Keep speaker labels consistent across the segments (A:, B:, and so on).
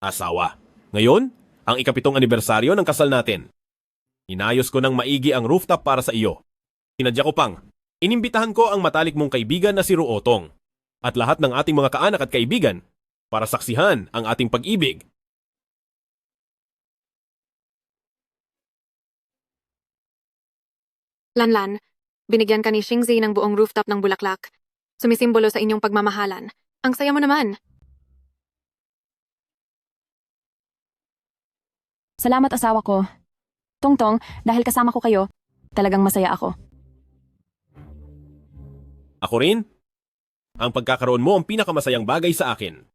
A: Asawa. Ngayon, ang ikapitong anibersaryo ng kasal natin. Inayos ko ng maigi ang rooftop para sa iyo. Sinadya ko pang, inimbitahan ko ang matalik mong kaibigan na si Ruotong at lahat ng ating mga kaanak at kaibigan para saksihan ang ating pag-ibig.
B: Lanlan, binigyan ka ni Xingzi ng buong rooftop ng bulaklak. Sumisimbolo sa inyong pagmamahalan. Ang saya mo naman.
C: Salamat asawa ko. Tongtong, dahil kasama ko kayo, talagang masaya ako.
A: Ako rin. Ang pagkakaroon mo ang pinakamasayang bagay sa akin.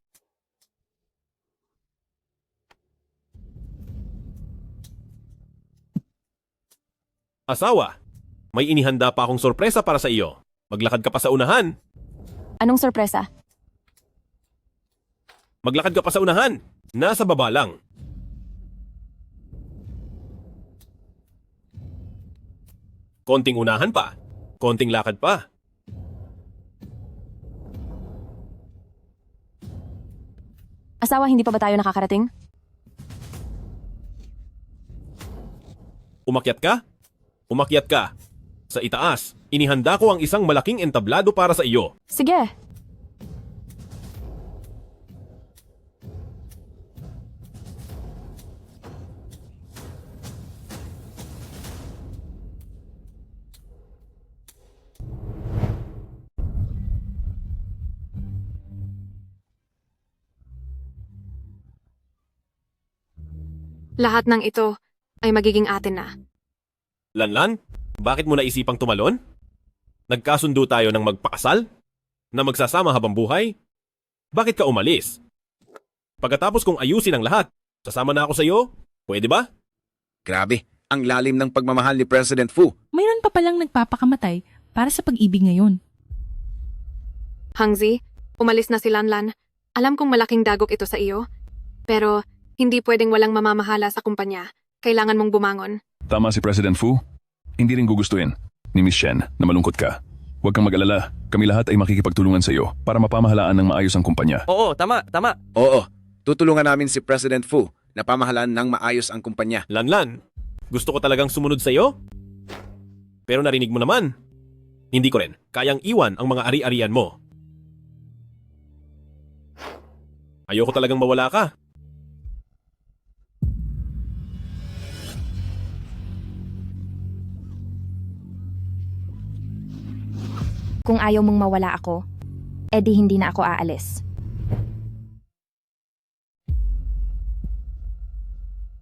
A: Asawa, may inihanda pa akong sorpresa para sa iyo. Maglakad ka pa sa unahan.
C: Anong sorpresa?
A: Maglakad ka pa sa unahan. Nasa baba lang. Konting unahan pa. Konting lakad pa.
C: Asawa, hindi pa ba tayo nakakarating?
A: Umakyat ka? Umakyat ka. Sa itaas, inihanda ko ang isang malaking entablado para sa iyo.
C: Sige.
B: Lahat ng ito ay magiging atin na.
A: Lanlan, bakit mo naisipang tumalon? Nagkasundo tayo ng magpakasal? Na magsasama habang buhay? Bakit ka umalis? Pagkatapos kong ayusin ang lahat, sasama na ako sa iyo? Pwede ba?
D: Grabe, ang lalim ng pagmamahal ni President Fu.
E: Mayroon pa palang nagpapakamatay para sa pag-ibig ngayon.
B: Hangzi, umalis na si Lanlan. Alam kong malaking dagok ito sa iyo. Pero hindi pwedeng walang mamamahala sa kumpanya. Kailangan mong bumangon.
F: Tama si President Fu. Hindi rin gugustuhin ni Miss Shen na malungkot ka. Huwag kang mag-alala. Kami lahat ay makikipagtulungan sa iyo para mapamahalaan ng maayos ang kumpanya.
G: Oo, tama.
D: Oo, tutulungan namin si President Fu na pamahalaan ng maayos ang kumpanya.
A: Lanlan, gusto ko talagang sumunod sa iyo? Pero narinig mo naman. Hindi ko rin kayang iwan ang mga ari-arian mo. Ayoko talagang mawala ka.
H: Kung ayaw mong mawala ako, edi hindi na ako aalis.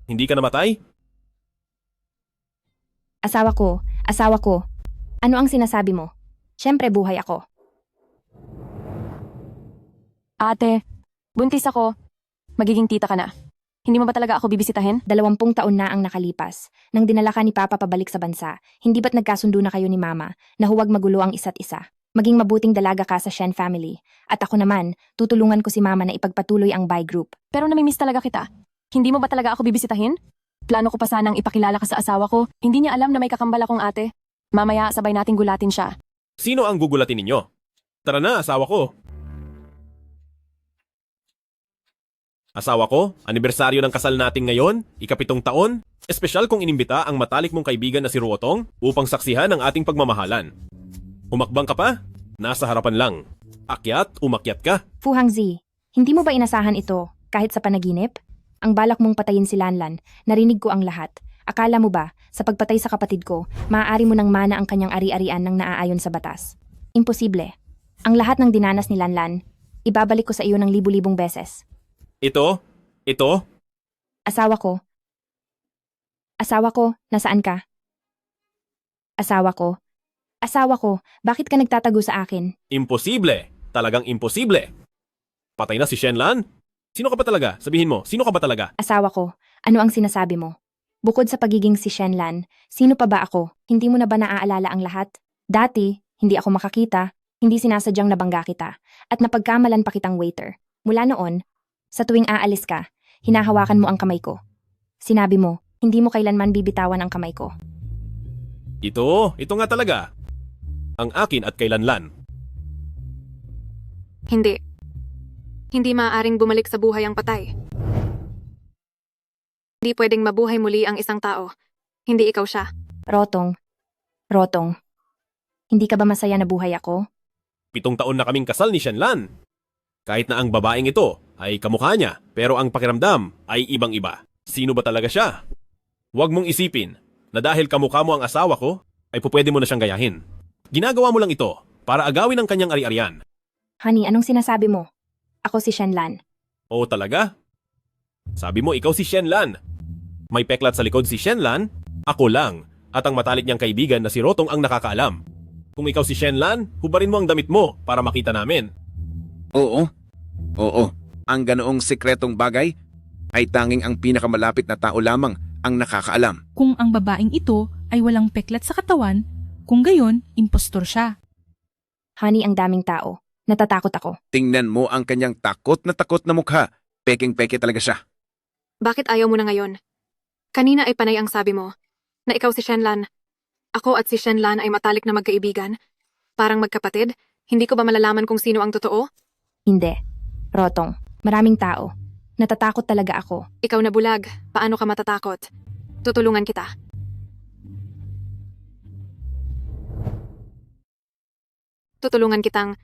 A: Hindi ka namatay?
H: Asawa ko, ano ang sinasabi mo? Siyempre buhay ako.
C: Ate, buntis ako. Magiging tita ka na. Hindi mo ba talaga ako bibisitahin?
H: 20 taon na ang nakalipas. Nang dinala ka ni Papa pabalik sa bansa, hindi ba't nagkasundo na kayo ni Mama na huwag magulo ang isa't isa? Maging mabuting dalaga ka sa Shen family. At ako naman, tutulungan ko si Mama na ipagpatuloy ang Bai Group.
C: Pero namimiss talaga kita. Hindi mo ba talaga ako bibisitahin? Plano ko pa sanang ipakilala ka sa asawa ko. Hindi niya alam na may kakambal akong ate. Mamaya sabay nating gulatin siya.
A: Sino ang gugulatin ninyo? Tara na, asawa ko. Asawa ko, anibersaryo ng kasal natin ngayon, ikapitong taon, espesyal kong inimbita ang matalik mong kaibigan na si Ruotong upang saksihan ang ating pagmamahalan. Humakbang ka pa? Nasa harapan lang. Akyat, umakyat ka.
H: Fu Hangzi, hindi mo ba inasahan ito kahit sa panaginip? Ang balak mong patayin si Lanlan, narinig ko ang lahat. Akala mo ba, sa pagpatay sa kapatid ko, maaari mo nang mana ang kanyang ari-arian ng naaayon sa batas? Imposible. Ang lahat ng dinanas ni Lanlan, ibabalik ko sa iyo ng libu-libong beses.
A: Ito?
H: Asawa ko, nasaan ka? Asawa ko, bakit ka nagtatago sa akin?
A: Imposible. Talagang imposible. Patay na si Shenlan? Sino ka ba talaga? Sabihin mo, sino ka ba talaga?
H: Asawa ko, ano ang sinasabi mo? Bukod sa pagiging si Shenlan, sino pa ba ako? Hindi mo na ba naaalala ang lahat? Dati, hindi ako makakita, hindi sinasadyang nabangga kita, at napagkamalan pa kitang waiter. Mula noon, sa tuwing aalis ka, hinahawakan mo ang kamay ko. Sinabi mo, hindi mo kailanman bibitawan ang kamay ko.
A: Ito nga talaga. Ang akin at kailanlan.
B: Hindi. Hindi maaaring bumalik sa buhay ang patay. Di pwedeng mabuhay muli ang isang tao. Hindi ikaw siya.
H: Rotong, hindi ka ba masaya na buhay ako?
A: 7 taon na kaming kasal ni Shenlan. Kahit na ang babaeng ito ay kamukha niya, pero ang pakiramdam ay ibang-iba. Sino ba talaga siya? Huwag mong isipin na dahil kamukha mo ang asawa ko, ay pupwede mo na siyang gayahin. Ginagawa mo lang ito para agawin ang kanyang ari-arian.
H: Honey, anong sinasabi mo? Ako si Shenlan.
A: Oo talaga? Sabi mo ikaw si Shenlan. May peklat sa likod si Shenlan, ako lang, at ang matalik niyang kaibigan na si Rotong ang nakakaalam. Kung ikaw si Shenlan, hubarin mo ang damit mo para makita namin.
D: Oo. Ang ganoong sikretong bagay ay tanging ang pinakamalapit na tao lamang ang nakakaalam.
E: Kung ang babaeng ito ay walang peklat sa katawan, kung gayon, impostor siya.
H: Honey, ang daming tao. Natatakot ako.
D: Tingnan mo ang kanyang takot na mukha. Peking-peke talaga siya.
B: Bakit ayaw mo na ngayon? Kanina ay panay ang sabi mo, na ikaw si Shenlan. Ako at si Shenlan ay matalik na magkaibigan. Parang magkapatid, hindi ko ba malalaman kung sino ang totoo?
H: Hindi. Rotong, maraming tao. Natatakot talaga ako.
B: Ikaw na bulag, paano ka matatakot? Tutulungan kita. Tutulungan kitang...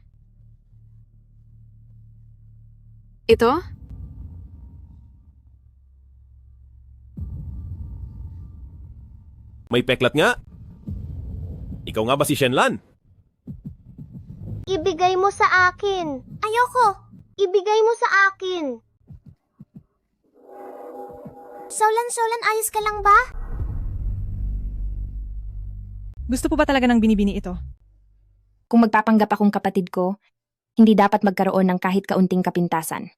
B: Ito?
A: May peklat nga. Ikaw nga ba si Shenlan?
G: Ibigay mo sa akin. Ayoko. Ibigay mo sa akin. Solan, ayos ka lang ba?
I: Gusto po ba talaga ng binibini ito?
H: Kung magpapanggap akong kapatid ko, hindi dapat magkaroon ng kahit kaunting kapintasan.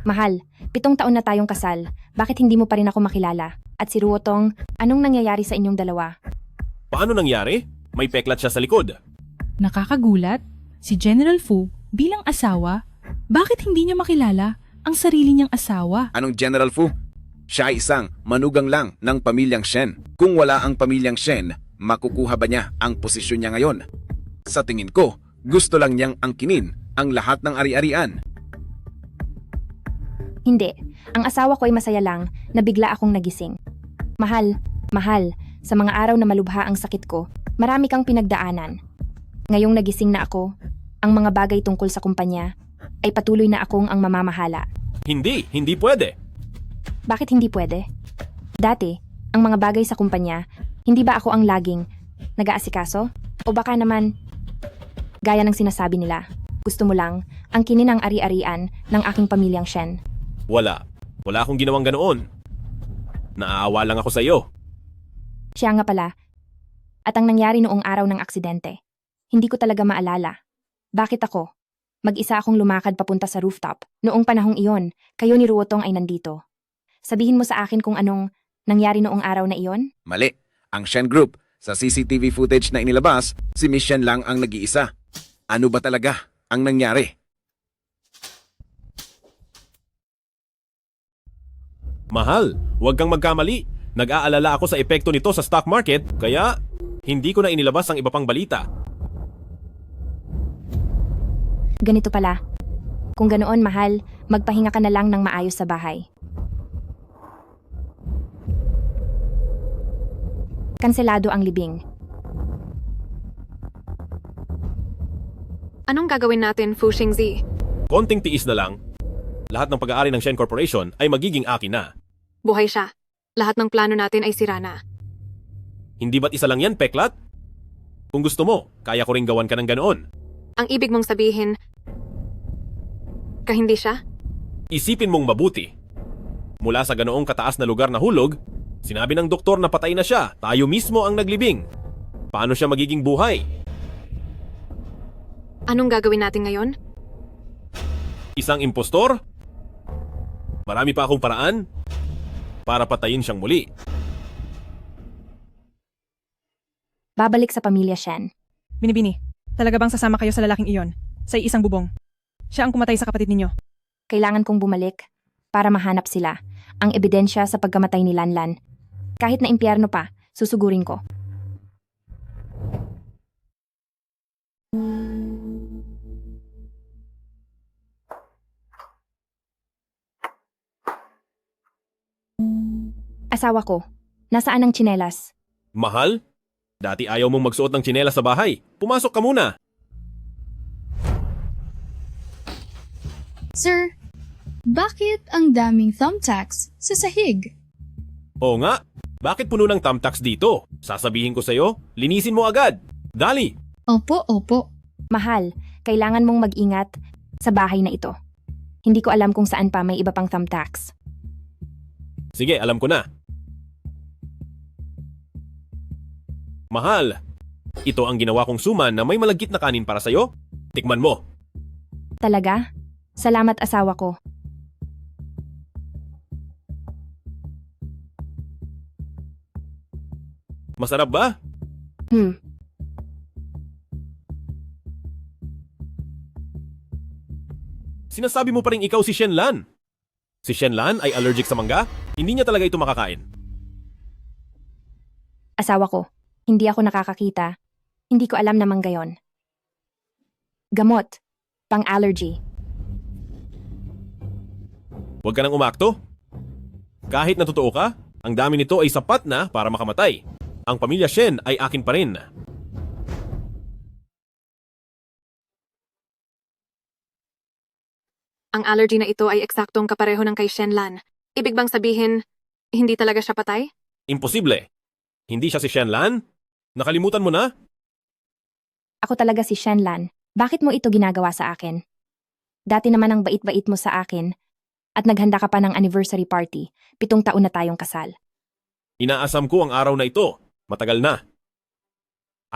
H: Mahal, 7 taon na tayong kasal. Bakit hindi mo pa rin ako makilala? At si Ruotong, anong nangyayari sa inyong dalawa?
A: Paano nangyari? May peklat siya sa likod.
E: Nakakagulat, si General Fu bilang asawa, bakit hindi niya makilala ang sarili niyang asawa?
D: Anong General Fu? Siya ay isang manugang lang ng pamilyang Shen. Kung wala ang pamilyang Shen, makukuha ba niya ang posisyon niya ngayon? Sa tingin ko, gusto lang niyang angkinin ang lahat ng ari-arian.
H: Hindi. Ang asawa ko ay masaya lang na bigla akong nagising. Mahal, sa mga araw na malubha ang sakit ko, marami kang pinagdaanan. Ngayong nagising na ako, ang mga bagay tungkol sa kumpanya ay patuloy na akong ang mamamahala.
A: Hindi pwede.
H: Bakit hindi pwede? Dati, ang mga bagay sa kumpanya, hindi ba ako ang laging nag-aasikaso? O baka naman, gaya ng sinasabi nila, gusto mo lang angkinin ang ari-arian ng aking pamilyang Shen.
A: Wala akong ginawang ganoon. Naaawa lang ako sa iyo.
H: Siya nga pala. At ang nangyari noong araw ng aksidente, hindi ko talaga maalala. Bakit ako? Mag-isa akong lumakad papunta sa rooftop. Noong panahong iyon, kayo ni Ruotong ay nandito. Sabihin mo sa akin kung anong nangyari noong araw na iyon?
D: Mali. Ang Shen Group, sa CCTV footage na inilabas, si Miss Shen lang ang nag-iisa. Ano ba talaga ang nangyari?
A: Mahal, huwag kang magkamali. Nag-aalala ako sa epekto nito sa stock market, kaya hindi ko na inilabas ang iba pang balita.
H: Ganito pala. Kung ganoon, mahal, magpahinga ka na lang ng maayos sa bahay. Kanselado ang libing.
B: Anong gagawin natin, Fu Xingzi?
A: Konting tiis na lang. Lahat ng pag-aari ng Shen Corporation ay magiging akin na.
B: Buhay siya. Lahat ng plano natin ay sira na.
A: Hindi ba't isa lang yan, peklat? Kung gusto mo, kaya ko ring gawan ka ng ganoon.
B: Ang ibig mong sabihin, hindi siya?
A: Isipin mong mabuti. Mula sa ganoong kataas na lugar na hulog, sinabi ng doktor na patay na siya, tayo mismo ang naglibing. Paano siya magiging buhay?
B: Anong gagawin natin ngayon?
A: Isang impostor? Marami pa akong paraan para patayin siyang muli.
H: Babalik sa pamilya Shen.
I: Binibini, talaga bang sasama kayo sa lalaking iyon? Sa isang bubong? Siya ang kumatay sa kapatid ninyo.
H: Kailangan kong bumalik para mahanap sila ang ebidensya sa pagkamatay ni Lanlan. Kahit na impyerno pa, susugurin ko. Asawa ko. Nasaan ang tsinelas?
A: Mahal? Dati ayaw mong magsuot ng tsinelas sa bahay. Pumasok ka muna.
J: Sir, bakit ang daming thumbtacks sa sahig?
A: Oo nga. Bakit puno ng thumbtacks dito? Sasabihin ko sa'yo, linisin mo agad. Dali!
J: Opo, opo.
H: Mahal, kailangan mong mag-ingat sa bahay na ito. Hindi ko alam kung saan pa may iba pang thumbtacks.
A: Sige, alam ko na. Mahal, ito ang ginawa kong suman na may malagkit na kanin para sa'yo. Tikman mo.
H: Talaga? Salamat asawa ko.
A: Masarap ba? Sinasabi mo pa rin ikaw si Shenlan. Si Shenlan ay allergic sa mangga? Hindi niya talaga ito makakain.
H: Asawa ko. Hindi ako nakakakita. Hindi ko alam namang gayon. Gamot. Pang-allergy.
A: Huwag ka nang umakto. Kahit na totoo ka, ang dami nito ay sapat na para makamatay. Ang pamilya Shen ay akin pa rin.
B: Ang allergy na ito ay eksaktong kapareho ng kay Shenlan. Ibig bang sabihin, hindi talaga siya patay?
A: Imposible. Hindi siya si Shenlan? Nakalimutan mo na?
H: Ako talaga si Shenlan. Bakit mo ito ginagawa sa akin? Dati naman ang bait-bait mo sa akin. At naghanda ka pa ng anniversary party. 7 taon na tayong kasal.
A: Inaasam ko ang araw na ito. Matagal na.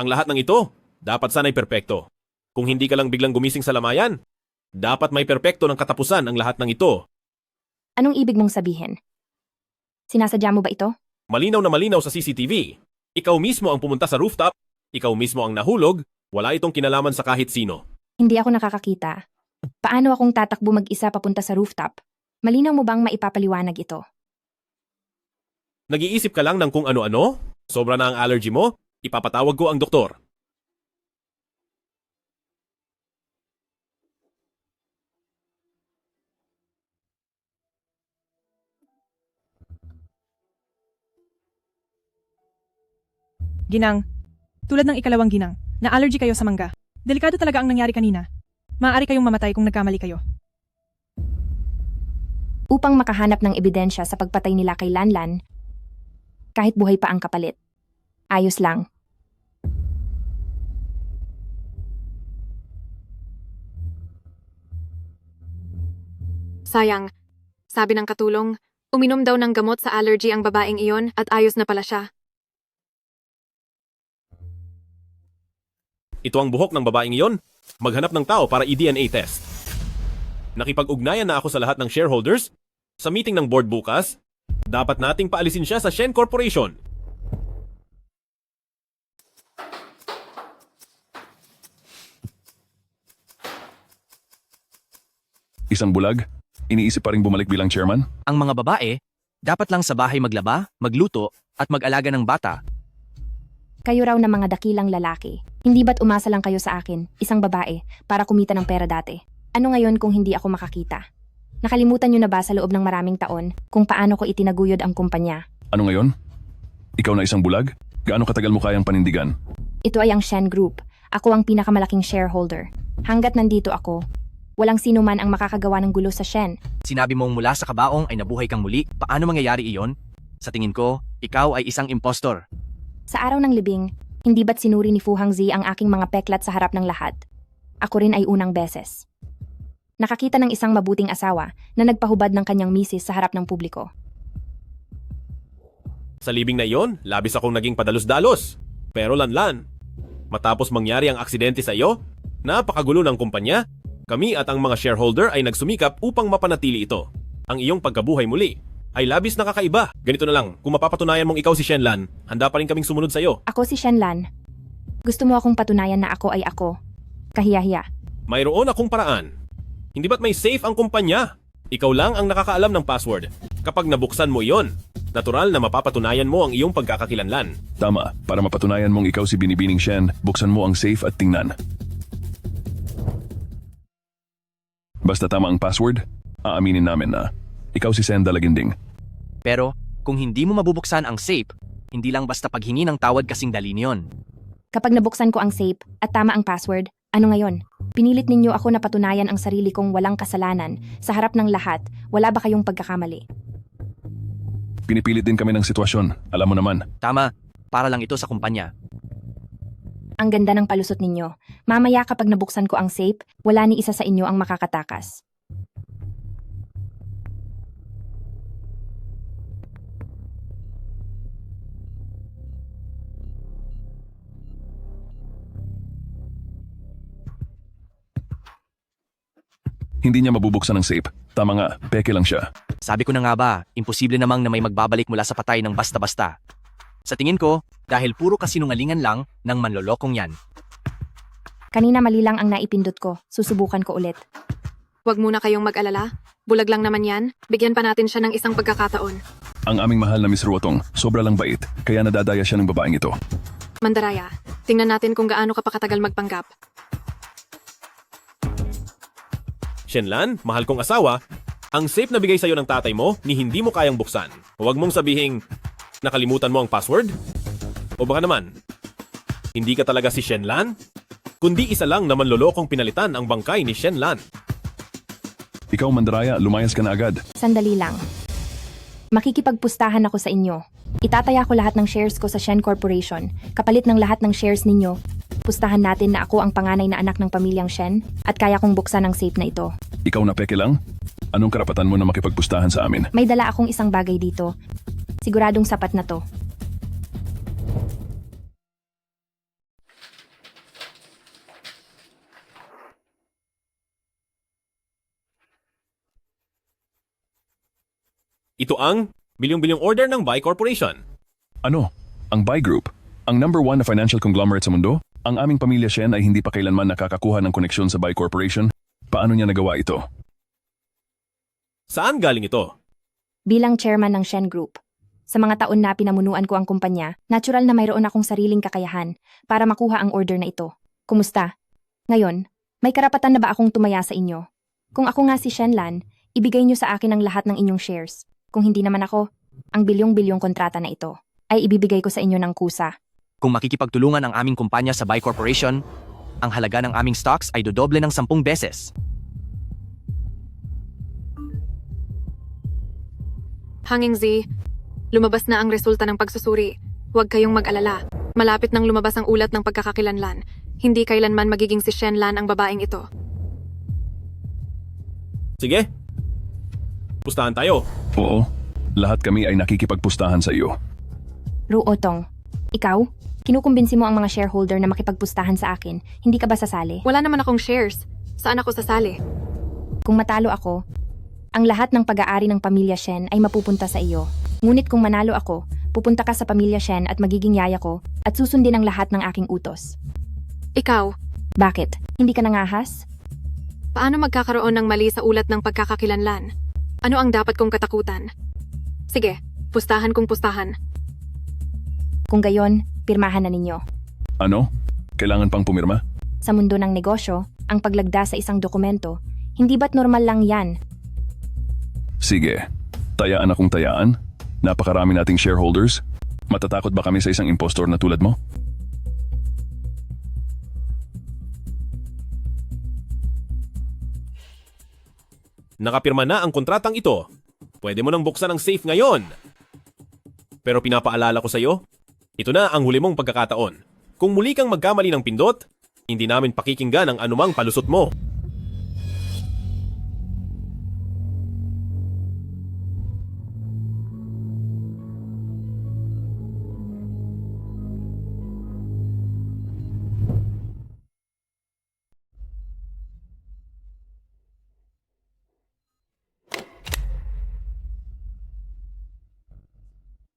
A: Ang lahat ng ito, dapat sana'y perpekto. Kung hindi ka lang biglang gumising sa lamayan, dapat may perpekto ng katapusan ang lahat ng ito.
H: Anong ibig mong sabihin? Sinasadya mo ba ito?
A: Malinaw na malinaw sa CCTV. Ikaw mismo ang pumunta sa rooftop, ikaw mismo ang nahulog, wala itong kinalaman sa kahit sino.
H: Hindi ako nakakakita. Paano akong tatakbo mag-isa papunta sa rooftop? Malinaw mo bang maipapaliwanag ito?
A: Nag-iisip ka lang ng kung ano-ano? Sobra na ang allergy mo? Ipapatawag ko ang doktor.
I: Ginang, tulad ng ikalawang ginang, na-allergy kayo sa mangga. Delikado talaga ang nangyari kanina. Maaari kayong mamatay kung nagkamali kayo.
H: Upang makahanap ng ebidensya sa pagpatay nila kay Lanlan, kahit buhay pa ang kapalit. Ayos lang.
B: Sayang. Sabi ng katulong, uminom daw ng gamot sa allergy ang babaeng iyon at ayos na pala siya.
A: Ito ang buhok ng babaeng iyon. Maghanap ng tao para i-DNA test. Nakipag-ugnayan na ako sa lahat ng shareholders. Sa meeting ng board bukas, dapat nating paalisin siya sa Shen Corporation.
F: Isang bulag? Iniisip pa rin bumalik bilang chairman?
K: Ang mga babae, dapat lang sa bahay maglaba, magluto, at mag-alaga ng bata.
H: Kayo raw na mga dakilang lalaki. Hindi ba't umasa lang kayo sa akin, isang babae, para kumita ng pera dati? Ano ngayon kung hindi ako makakita? Nakalimutan nyo na ba sa loob ng maraming taon kung paano ko itinaguyod ang kumpanya?
F: Ano ngayon? Ikaw na isang bulag? Gaano katagal mo kayang panindigan?
H: Ito ay ang Shen Group. Ako ang pinakamalaking shareholder. Hanggat nandito ako, walang sino man ang makakagawa ng gulo sa Shen.
K: Sinabi mong mula sa kabaong ay nabuhay kang muli, paano mangyayari iyon? Sa tingin ko, ikaw ay isang impostor.
H: Sa araw ng libing, hindi ba't sinuri ni Fu Hangzi ang aking mga peklat sa harap ng lahat? Ako rin ay unang beses. Nakakita ng isang mabuting asawa na nagpahubad ng kanyang misis sa harap ng publiko.
A: Sa libing na iyon, labis akong naging padalos-dalos. Pero Lanlan, matapos mangyari ang aksidente sa iyo, napakagulo ng kumpanya, kami at ang mga shareholder ay nagsumikap upang mapanatili ito. Ang iyong pagkabuhay muli ay labis na kakaiba. Ganito na lang, kung mapapatunayan mong ikaw si Shenlan, handa pa rin kaming sumunod sa iyo.
H: Ako si Shenlan. Gusto mo akong patunayan na ako ay ako. Kahiya-hiya.
A: Mayroon akong paraan. Hindi ba't may safe ang kumpanya? Ikaw lang ang nakakaalam ng password. Kapag nabuksan mo iyon, natural na mapapatunayan mo ang iyong pagkakakilanlan.
F: Tama, para mapatunayan mong ikaw si Binibining Shen, buksan mo ang safe at tingnan. Basta tama ang password, aaminin namin na ikaw si Sen Dalaginding.
K: Pero, Kung hindi mo mabubuksan ang safe, hindi lang basta paghingi ng tawad kasing dali niyon.
H: Kapag nabuksan ko ang safe at tama ang password, ano ngayon? Pinilit ninyo ako na patunayan ang sarili kong walang kasalanan. Sa harap ng lahat, wala ba kayong pagkakamali?
F: Pinipilit din kami ng sitwasyon. Alam mo naman.
K: Tama, para lang ito sa kumpanya.
H: Ang ganda ng palusot ninyo. Mamaya kapag nabuksan ko ang safe, wala ni isa sa inyo ang makakatakas.
F: Hindi niya mabubuksan ang safe. Tama nga, peke lang siya.
K: Sabi ko na nga ba, imposible namang na may magbabalik mula sa patay ng basta-basta. Sa tingin ko, dahil puro kasinungalingan lang ng manlolokong yan.
H: Kanina mali lang ang naipindot ko. Susubukan ko ulit.
B: Huwag muna kayong mag-alala. Bulag lang naman yan. Bigyan pa natin siya ng isang pagkakataon.
F: Ang aming mahal na Miss Ruotong, sobra lang bait, kaya nadadaya siya ng babaeng ito.
B: Mandaraya, tingnan natin kung gaano ka pa katagal magpanggap.
A: Shenlan, mahal kong asawa, ang safe na bigay sa'yo ng tatay mo ni hindi mo kayang buksan. Huwag mong sabihing, nakalimutan mo ang password? O baka naman, hindi ka talaga si Shenlan? Kundi isa lang na manlolokong pinalitan ang bangkay ni Shenlan.
F: Ikaw, Mandaraya, lumayas ka na agad.
H: Sandali lang. Makikipagpustahan ako sa inyo. Itataya ko lahat ng shares ko sa Shen Corporation. Kapalit ng lahat ng shares ninyo, pustahan natin na ako ang panganay na anak ng pamilyang Shen at kaya kong buksan ang safe na ito.
F: Ikaw na peke lang? Anong karapatan mo na makipagpustahan sa amin?
H: May dala akong isang bagay dito. Siguradong sapat na to.
A: Ito ang bilyong-bilyong order ng Buy Corporation.
F: Ano? Ang Buy Group? Ang number 1 na financial conglomerate sa mundo? Ang aming pamilya Shen ay hindi pa kailanman nakakakuha ng koneksyon sa Buy Corporation. Paano niya nagawa ito?
A: Saan galing ito?
H: Bilang chairman ng Shen Group, sa mga taon na pinamunuan ko ang kumpanya, natural na mayroon akong sariling kakayahan para makuha ang order na ito. Kumusta? Ngayon, may karapatan na ba akong tumaya sa inyo? Kung ako nga si Shenlan, ibigay niyo sa akin ang lahat ng inyong shares. Kung hindi naman ako, ang bilyong-bilyong kontrata na ito ay ibibigay ko sa inyo ng kusa.
K: Kung makikipagtulungan ang aming kumpanya sa Buy Corporation, ang halaga ng aming stocks ay dodoble ng 10 beses.
B: Hanging Z, lumabas na ang resulta ng pagsusuri. Huwag kayong mag-alala. Malapit nang lumabas ang ulat ng pagkakakilanlan. Hindi kailanman magiging si Shenlan ang babaeng ito.
A: Sige. Pustahan tayo.
F: Oo, lahat kami ay nakikipagpustahan sa iyo.
H: Ruotong, ikaw? Kinukumbinsi mo ang mga shareholder na makipagpustahan sa akin. Hindi ka ba sasali?
B: Wala naman akong shares. Saan ako sasali?
H: Kung matalo ako, ang lahat ng pag-aari ng pamilya Shen ay mapupunta sa iyo. Ngunit kung manalo ako, pupunta ka sa pamilya Shen at magiging yaya ko at susundin ang lahat ng aking utos.
B: Ikaw,
H: Bakit? Hindi ka nangahas?
B: paano magkakaroon ng mali sa ulat ng pagkakakilanlan? Ano ang dapat kong katakutan? Sige, pustahan kong pustahan.
H: Kung gayon, pirmahan na ninyo.
F: Ano? Kailangan pang pumirma?
H: Sa mundo ng negosyo, ang paglagda sa isang dokumento, hindi ba't normal lang yan?
F: Sige, tayaan akong tayaan. Napakarami nating shareholders. Matatakot ba kami sa isang impostor na tulad mo?
A: Nakapirma na ang kontratang ito. Pwede mo nang buksan ang safe ngayon. Pero pinapaalala ko sa iyo, ito na ang huli mong pagkakataon. Kung muli kang magkamali ng pindot, hindi namin pakikinggan ang anumang palusot mo.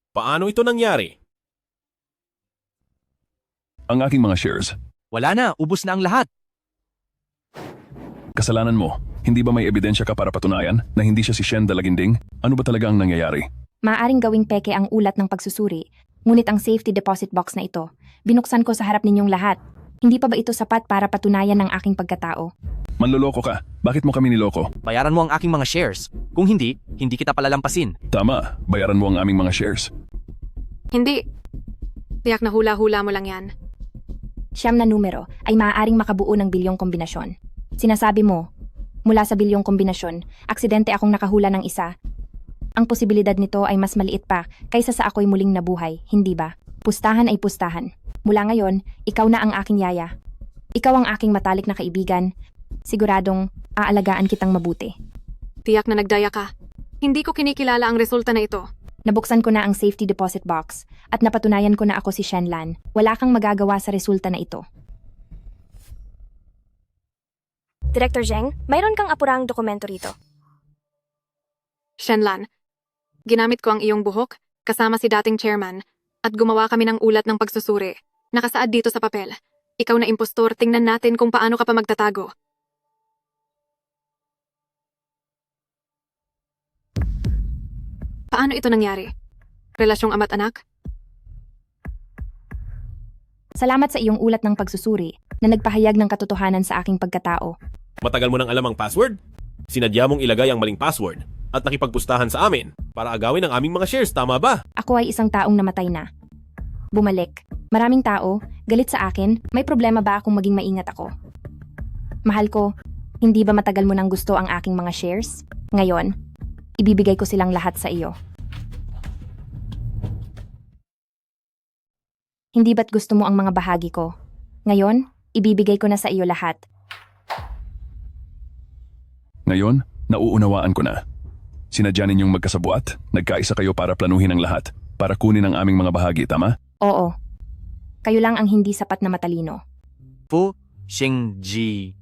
A: Paano ito nangyari?
F: Ang aking mga shares.
K: Wala na, ubos na ang lahat.
F: Kasalanan mo. Hindi ba may ebidensya ka para patunayan na hindi siya si Shen Dalaginding? Ano ba talaga ang nangyayari?
H: Maaring gawing peke ang ulat ng pagsusuri, ngunit ang safety deposit box na ito, binuksan ko sa harap ninyong lahat. Hindi pa ba ito sapat para patunayan ng aking pagkatao?
F: Manloloko ka. Bakit mo kami niloko?
K: Bayaran mo ang aking mga shares. Kung hindi, hindi kita palalampasin.
F: Tama, bayaran mo ang aming mga shares.
B: Hindi. Tiyak na hula-hula mo lang yan.
H: Siyam na numero ay maaaring makabuo ng bilyong kombinasyon. Sinasabi mo, mula sa bilyong kombinasyon, aksidente akong nakahula ng isa. Ang posibilidad nito ay mas maliit pa kaysa sa ako'y muling nabuhay, hindi ba? Pustahan ay pustahan. Mula ngayon, ikaw na ang aking yaya. Ikaw ang aking matalik na kaibigan. Siguradong aalagaan kitang mabuti.
B: Tiyak na nagdaya ka. Hindi ko kinikilala ang resulta na ito.
H: Nabuksan ko na ang safety deposit box at napatunayan ko na ako si Shenlan. Wala kang magagawa sa resulta na ito.
G: Director Zheng, mayroon kang apurang dokumento rito.
B: Shenlan, ginamit ko ang iyong buhok kasama si dating chairman at gumawa kami ng ulat ng pagsusuri. Nakasaad dito sa papel. Ikaw na impostor, tingnan natin kung paano ka pa magtatago. Paano ito nangyari? Relasyong ama't anak?
H: Salamat sa iyong ulat ng pagsusuri na nagpahayag ng katotohanan sa aking pagkatao.
A: Matagal mo nang alam ang password? Sinadya mong ilagay ang maling password at nakipagpustahan sa amin para agawin ang aming mga shares, tama ba?
H: Ako ay isang taong namatay na. Bumalik. Maraming tao, galit sa akin, may problema ba akong maging maingat ako? Mahal ko, hindi ba matagal mo nang gusto ang aking mga shares? Ngayon, ibibigay ko silang lahat sa iyo. Hindi ba't gusto mo ang mga bahagi ko? Ngayon, ibibigay ko na sa iyo lahat.
F: Ngayon, nauunawaan ko na. Sinadya ninyong magkasabuat, nagkaisa kayo para planuhin ang lahat, para kunin ang aming mga bahagi, tama?
H: Oo. Kayo lang ang hindi sapat na matalino.
K: Fu Xingji,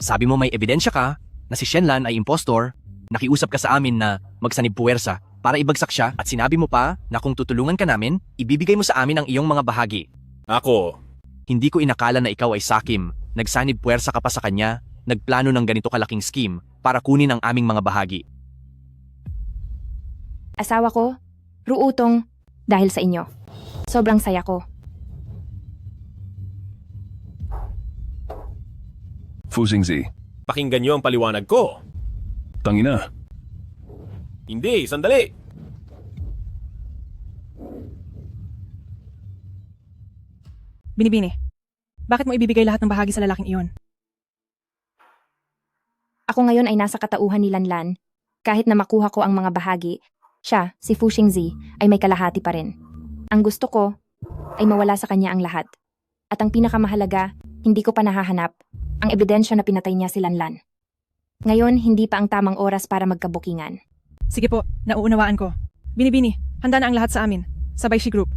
K: sabi mo may ebidensya ka na si Shenlan ay impostor, nakiusap ka sa amin na magsanib puwersa para ibagsak siya at sinabi mo pa na kung tutulungan ka namin, ibibigay mo sa amin ang iyong mga bahagi.
A: Ako,
K: Hindi ko inakala na ikaw ay sakim, nagsanib puwersa ka pa sa kanya, nagplano ng ganito kalaking scheme para kunin ang aming mga bahagi.
H: Asawa ko, ruutong, dahil sa inyo. Sobrang saya ko.
F: Fu Xingzi,
A: pakinggan niyo ang paliwanag ko.
F: tangina.
A: Hindi, sandali.
I: Binibini, bakit mo ibibigay lahat ng bahagi sa lalaking iyon?
H: Ako ngayon ay nasa katauhan ni Lanlan. Kahit na makuha ko ang mga bahagi, siya, si Fu Xingzi, ay may kalahati pa rin. Ang gusto ko ay mawala sa kanya ang lahat. At ang pinakamahalaga, hindi ko pa nahahanap ang ebidensya na pinatay niya si Lanlan. Ngayon, hindi pa ang tamang oras para magkabukingan.
I: Sige po, nauunawaan ko. Binibini, handa na ang lahat sa amin. Sabay si Group.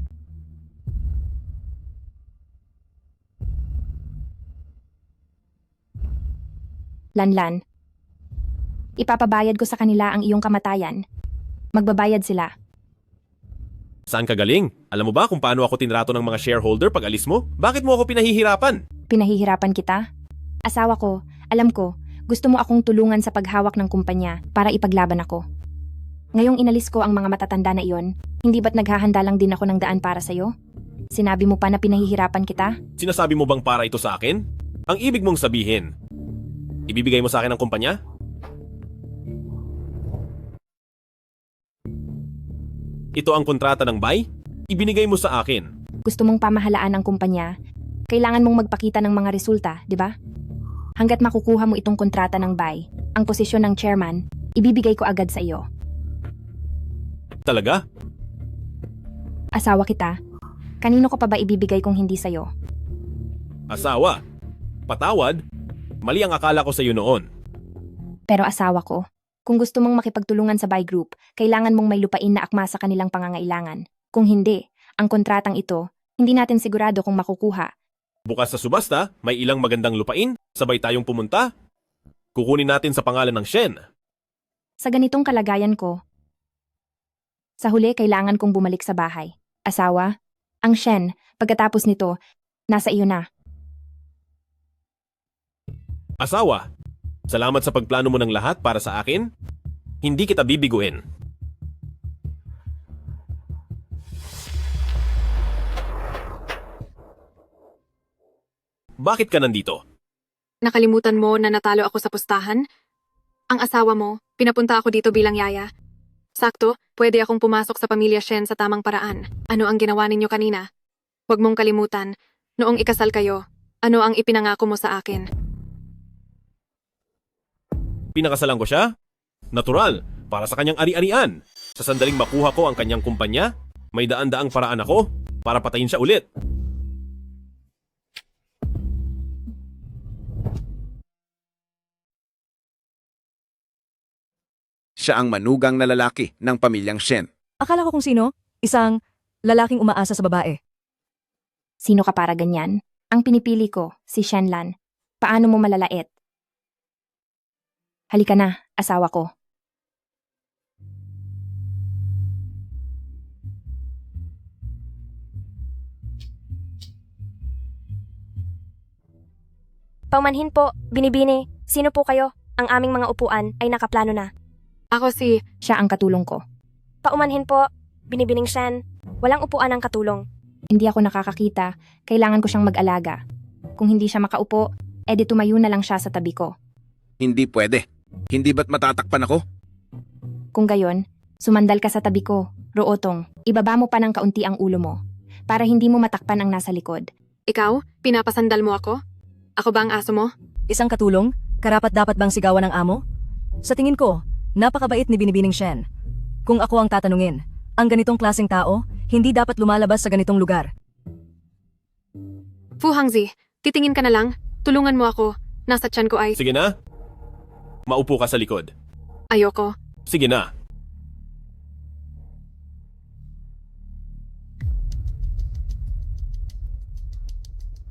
H: Lanlan, ipapabayad ko sa kanila ang iyong kamatayan. Magbabayad sila.
A: Saan ka galing? Alam mo ba kung paano ako tinrato ng mga shareholder pag alis mo? Bakit mo ako pinahihirapan?
H: Pinahihirapan kita? Asawa ko, alam ko, gusto mo akong tulungan sa paghawak ng kumpanya para ipaglaban ako. Ngayong inalis ko ang mga matatanda na iyon, hindi ba't naghahanda lang din ako ng daan para sa'yo? Sinabi mo pa na pinahihirapan kita?
A: Sinasabi mo bang para ito sa akin? Ang ibig mong sabihin, ibibigay mo sa akin ang kumpanya? Ito ang kontrata ng buy? Ibinigay mo sa akin.
H: Gusto mong pamahalaan ang kumpanya? Kailangan mong magpakita ng mga resulta, di ba? Hanggat makukuha mo itong kontrata ng buy, ang posisyon ng chairman, ibibigay ko agad sa iyo.
A: Talaga?
H: Asawa kita. Kanino ko pa ba ibibigay kung hindi sa'yo?
A: Asawa? Patawad? Mali ang akala ko sa iyo noon.
H: Pero asawa ko, kung gusto mong makipagtulungan sa buy group, kailangan mong may lupain na akma sa kanilang pangangailangan. Kung hindi, ang kontratang ito, hindi natin sigurado kung makukuha.
A: Bukas sa subasta, may ilang magandang lupain, sabay tayong pumunta. Kukunin natin sa pangalan ng Shen.
H: Sa ganitong kalagayan ko, sa huli kailangan kong bumalik sa bahay. Asawa, ang Shen, pagkatapos nito, nasa iyo na.
A: Asawa, salamat sa pagplano mo ng lahat para sa akin. Hindi kita bibiguin. Bakit ka nandito?
B: Nakalimutan mo na natalo ako sa pustahan? Ang asawa mo, pinapunta ako dito bilang yaya. Sakto, pwede akong pumasok sa pamilya Shen sa tamang paraan. Ano ang ginawa ninyo kanina? Huwag mong kalimutan, noong ikasal kayo, ano ang ipinangako mo sa akin?
A: Pinakasalan ko siya? Natural, para sa kanyang ari-arian. Sa sandaling makuha ko ang kanyang kumpanya, may daan-daang paraan ako para patayin siya ulit.
D: Siya ang manugang na lalaki ng pamilyang Shen.
C: Akala ko kung sino, isang lalaking umaasa sa babae.
H: Sino ka para ganyan? Ang pinipili ko, si Shenlan. Paano mo malalait? Halika na, asawa ko.
G: Paumanhin po, binibini. Sino po kayo? Ang aming mga upuan ay nakaplano na.
B: Ako si...
H: Siya ang katulong ko.
G: Paumanhin po, binibining Shen. Walang upuan ang katulong.
H: Hindi ako nakakakita, kailangan ko siyang mag-alaga. Kung hindi siya makaupo, edi tumayo na lang siya sa tabi ko.
D: Hindi pwede. Hindi ba't matatakpan ako?
H: Kung gayon, sumandal ka sa tabi ko, Rootong. Ibaba mo pa ng kaunti ang ulo mo, para hindi mo matakpan ang nasa likod.
B: Ikaw, pinapasandal mo ako? Ako ba ang aso mo?
C: Isang katulong, karapat dapat bang sigawan ng amo? Sa tingin ko, napakabait ni Binibining Shen. Kung ako ang tatanungin, ang ganitong klaseng tao, hindi dapat lumalabas sa ganitong lugar.
B: Fu Hangzi, titingin ka na lang. Tulungan mo ako. Nasa tiyan ko ay...
A: Sige na. Maupo ka sa likod.
B: Ayoko.
A: Sige na.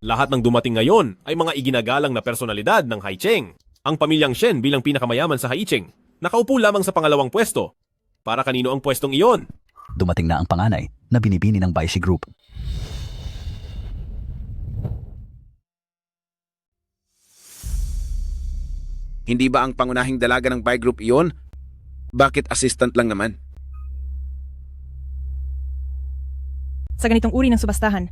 A: Lahat ng dumating ngayon ay mga iginagalang na personalidad ng Haicheng. Ang pamilyang Shen bilang pinakamayaman sa Haicheng, nakaupo lamang sa pangalawang pwesto. Para kanino ang pwestong iyon?
L: Dumating na ang panganay na binibini ng Baishi Group.
D: Hindi ba ang pangunahing dalaga ng Bai Group iyon? Bakit assistant lang naman?
I: Sa ganitong uri ng subastahan,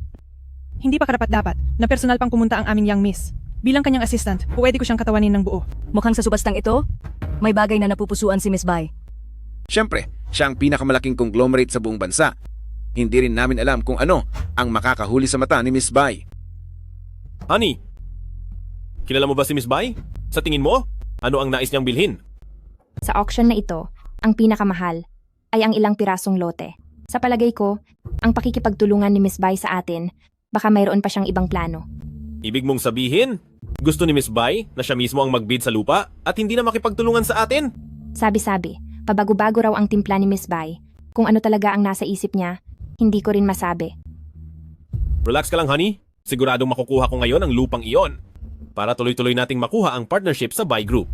I: hindi pa karapat-dapat na personal pang pumunta ang aming young miss. Bilang kanyang assistant, pwede ko siyang katawanin ng buo.
C: Mukhang sa subastang ito, may bagay na napupusuan si Miss Bai.
D: Siyempre, siya ang pinakamalaking conglomerate sa buong bansa. Hindi rin namin alam kung ano ang makakahuli sa mata ni Miss Bai.
A: Honey, kilala mo ba si Miss Bai? Sa tingin mo, ano ang nais niyang bilhin?
H: Sa auction na ito, ang pinakamahal ay ang ilang pirasong lote. Sa palagay ko, ang pakikipagtulungan ni Miss Bai sa atin, baka mayroon pa siyang ibang plano.
A: Ibig mong sabihin, gusto ni Miss Bai na siya mismo ang magbid sa lupa at hindi na makipagtulungan sa atin?
H: Sabi-sabi, pabago-bago raw ang timpla ni Miss Bai. Kung ano talaga ang nasa isip niya, hindi ko rin masabi.
A: Relax ka lang, honey. Siguradong makukuha ko ngayon ang lupang iyon para tuloy-tuloy nating makuha ang partnership sa Bai Group.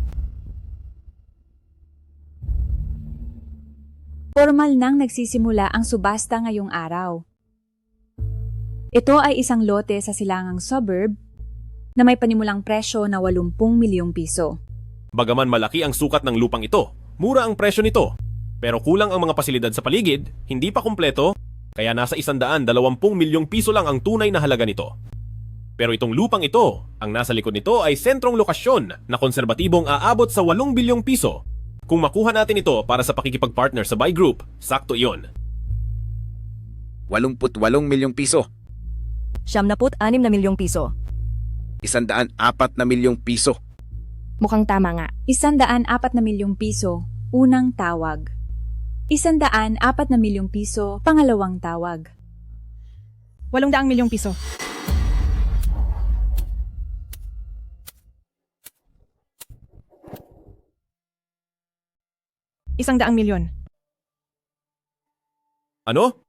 M: Formal nang nagsisimula ang subasta ngayong araw. Ito ay isang lote sa silangang suburb na may panimulang presyo na 80 milyong piso.
A: Bagaman malaki ang sukat ng lupang ito, mura ang presyo nito. Pero kulang ang mga pasilidad sa paligid, hindi pa kumpleto, kaya nasa 120 milyong piso lang ang tunay na halaga nito. Pero itong lupang ito, ang nasa likod nito ay sentrong lokasyon na konserbatibong aabot sa 8 bilyong piso. Kung makuha natin ito para sa pakikipag-partner sa Bai Group, sakto iyon.
D: 88 milyong piso.
C: 76 na milyong piso.
D: 104 na milyong piso.
H: Mukhang tama nga.
M: 104 na milyong piso, unang tawag. 104 na milyong piso, pangalawang tawag.
I: 800 milyong piso. $100 milyon.
A: Ano?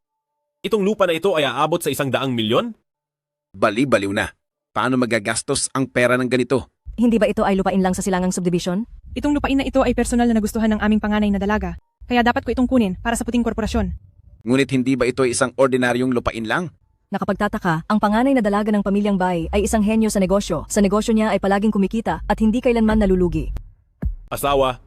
A: Itong lupa na ito ay aabot sa 100 milyon?
D: Bali-baliw na. Paano magagastos ang pera ng ganito?
C: Hindi ba ito ay lupain lang sa silangang subdivision?
I: Itong lupain na ito ay personal na nagustuhan ng aming panganay na dalaga, kaya dapat ko itong kunin para sa puting korporasyon.
D: Ngunit hindi ba ito isang ordinaryong lupain lang?
C: Nakapagtataka, ang panganay na dalaga ng pamilyang Bai ay isang henyo sa negosyo. Sa negosyo niya ay palaging kumikita at hindi kailanman nalulugi.
A: Asawa,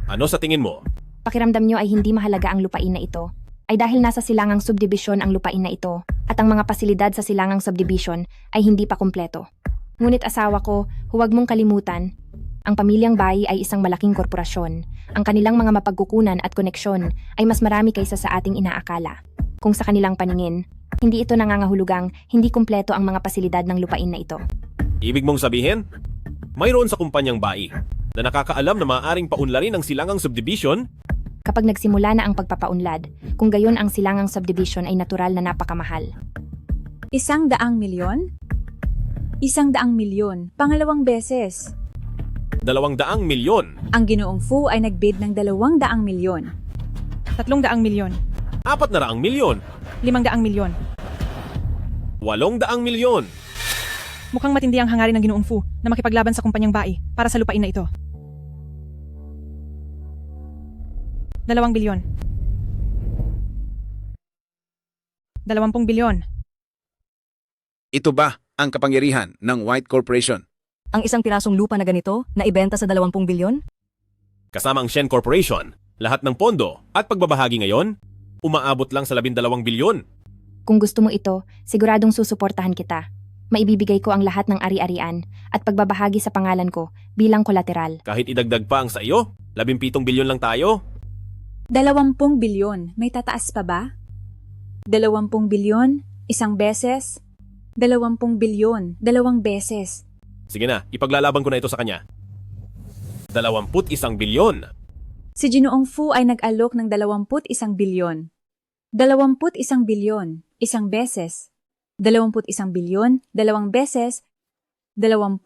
A: ano sa tingin mo?
H: Pakiramdam nyo ay hindi mahalaga ang lupain na ito. ay dahil nasa silangang subdivision ang lupain na ito at ang mga pasilidad sa silangang subdivision ay hindi pa kumpleto. Ngunit asawa ko, huwag mong kalimutan, ang pamilyang Bai ay isang malaking korporasyon. Ang kanilang mga mapagkukunan at koneksyon ay mas marami kaysa sa ating inaakala. Kung sa kanilang paningin, hindi ito nangangahulugang hindi kumpleto ang mga pasilidad ng lupain na ito.
A: Ibig mong sabihin, mayroon sa kumpanyang Bai na nakakaalam na maaaring paunlarin ang silangang subdivision?
H: Kapag nagsimula na ang pagpapaunlad, kung gayon ang silangang subdivision ay natural na napakamahal.
M: 100 milyon? 100 milyon, pangalawang beses.
A: 200 milyon.
M: Ang Ginoong Fu ay nagbid ng 200 milyon.
I: 300 milyon.
A: 400 milyon.
I: 500 milyon.
A: 800 milyon.
I: Mukhang matindi ang hangarin ng Ginoong Fu na makipaglaban sa kumpanyang Bai para sa lupain na ito. 2 bilyon. 20 bilyon.
D: Ito ba ang kapangyarihan ng White Corporation?
C: Ang isang pirasong lupa na ganito na ibenta sa 20 bilyon?
A: Kasama ang Shen Corporation, lahat ng pondo at pagbabahagi ngayon, umaabot lang sa 12 bilyon.
H: Kung gusto mo ito, siguradong susuportahan kita. Maibibigay ko ang lahat ng ari-arian at pagbabahagi sa pangalan ko bilang kolateral.
A: Kahit idagdag pa ang sa iyo, 17 bilyon lang tayo.
M: 20 bilyon, may tataas pa ba? 20 bilyon, isang beses? 20 bilyon, 2 beses.
A: Sige na, ipaglalaban ko na ito sa kanya. 21 bilyon.
M: Si Ginoong Fu ay nag-alok ng 21 bilyon. 21 bilyon, isang beses. 21 bilyon, 2 beses. 21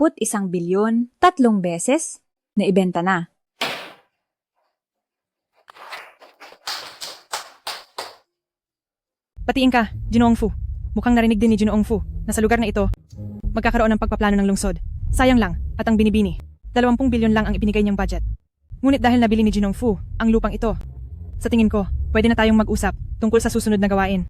M: bilyon, 3 beses. Naibenta na.
I: Patiin ka, Ginoong Fu. Mukhang narinig din ni Ginoong Fu na sa lugar na ito, magkakaroon ng pagpaplano ng lungsod. Sayang lang, at ang binibini, 20 bilyon lang ang ibinigay niyang budget. Ngunit dahil nabili ni Ginoong Fu ang lupang ito, sa tingin ko, pwede na tayong mag-usap tungkol sa susunod na gawain.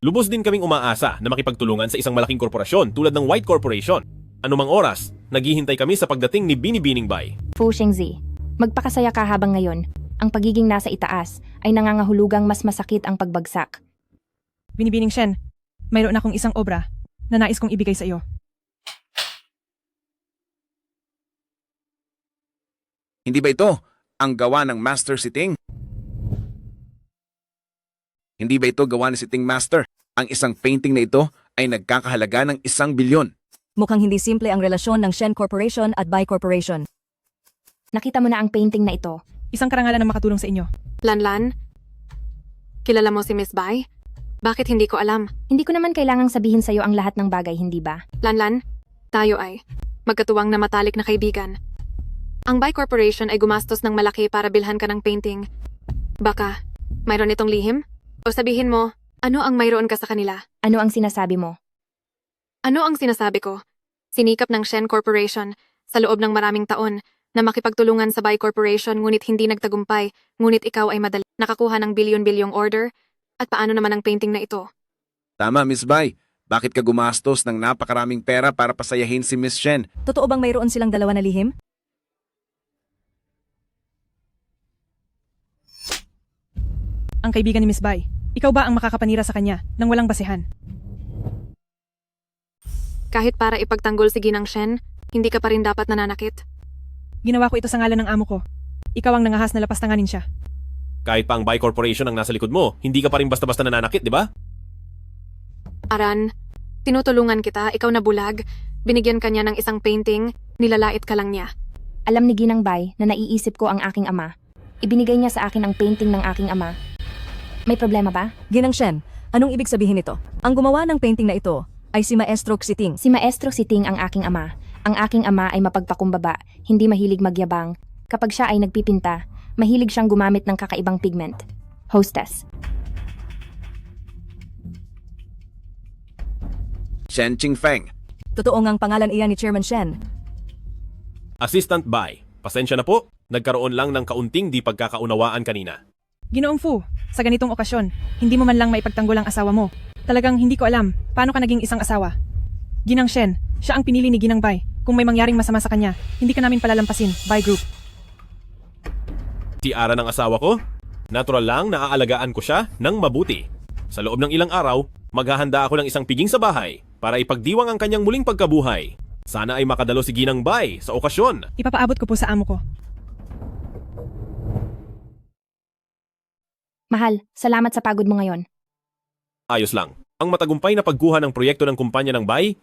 A: Lubos din kaming umaasa na makipagtulungan sa isang malaking korporasyon tulad ng White Corporation. Anumang oras, naghihintay kami sa pagdating ni Binibining Bai.
H: Fu Shengzi, magpakasaya ka habang ngayon. Ang pagiging nasa itaas ay nangangahulugang mas masakit ang pagbagsak.
I: Binibining Shen, mayroon akong isang obra na nais kong ibigay sa iyo.
D: Hindi ba ito ang gawa ng Master Siting? Hindi ba ito gawa ni Siting Master? Ang isang painting na ito ay nagkakahalaga ng 1 bilyon.
C: Mukhang hindi simple ang relasyon ng Shen Corporation at Bai Corporation.
H: Nakita mo na ang painting na ito.
I: Isang karangalan na makatulong sa inyo.
B: Lanlan? Kilala mo si Miss Bai? Bakit hindi ko alam?
H: Hindi ko naman kailangang sabihin sa'yo ang lahat ng bagay, hindi ba?
B: Lanlan, tayo ay magkatuwang na matalik na kaibigan. Ang Bai Corporation ay gumastos ng malaki para bilhan ka ng painting. Baka, mayroon itong lihim? O sabihin mo, ano ang mayroon ka sa kanila?
H: Ano ang sinasabi mo?
B: Ano ang sinasabi ko? Sinikap ng Shen Corporation sa loob ng maraming taon na makipagtulungan sa Bai Corporation ngunit hindi nagtagumpay, ngunit ikaw ay madali nakakuha ng bilyon-bilyong order. At paano naman ang painting na ito?
D: Tama, Miss Bai. Bakit ka gumastos ng napakaraming pera para pasayahin si Miss Shen?
C: Totoo bang mayroon silang dalawa na lihim?
I: Ang kaibigan ni Miss Bai, ikaw ba ang makakapanira sa kanya nang walang basehan?
B: Kahit para ipagtanggol si Ginang Shen, hindi ka pa rin dapat nananakit.
I: Ginawa ko ito sa ngalan ng amo ko. Ikaw ang nangahas na lapastanganin siya.
A: Kahit pa ang Bai Corporation ang nasa likod mo, hindi ka pa rin basta-basta nananakit, di ba?
B: Aran, tinutulungan kita, ikaw na bulag, binigyan ka niya ng isang painting, nilalait ka lang niya.
H: Alam ni Ginang Bai na naiisip ko ang aking ama. Ibinigay niya sa akin ang painting ng aking ama. May problema ba?
C: Ginang Shen, anong ibig sabihin nito? Ang gumawa ng painting na ito ay si Maestro Xiting.
H: Si Maestro Siting ang aking ama. Ang aking ama ay mapagpakumbaba, hindi mahilig magyabang. Kapag siya ay nagpipinta, mahilig siyang gumamit ng kakaibang pigment. Hostess.
D: Shen Qingfeng.
C: Totoo ngang pangalan iyan ni Chairman Shen.
A: Assistant Bai, pasensya na po, nagkaroon lang ng kaunting di pagkakaunawaan kanina.
I: Ginoong Fu, sa ganitong okasyon, hindi mo man lang maipagtanggol ang asawa mo. Talagang hindi ko alam paano ka naging isang asawa. Ginang Shen, siya ang pinili ni Ginang Bai. Kung may mangyaring masama sa kanya, hindi ka namin palalampasin, Bai Group.
A: Si Ara ng asawa ko? Natural lang na aalagaan ko siya ng mabuti. Sa loob ng ilang araw, maghahanda ako ng isang piging sa bahay para ipagdiwang ang kanyang muling pagkabuhay. Sana ay makadalo si Ginang Bay sa okasyon.
I: Ipapaabot ko po sa amo ko.
H: Mahal, salamat sa pagod mo ngayon.
A: Ayos lang. Ang matagumpay na pagguha ng proyekto ng kumpanya ng Bay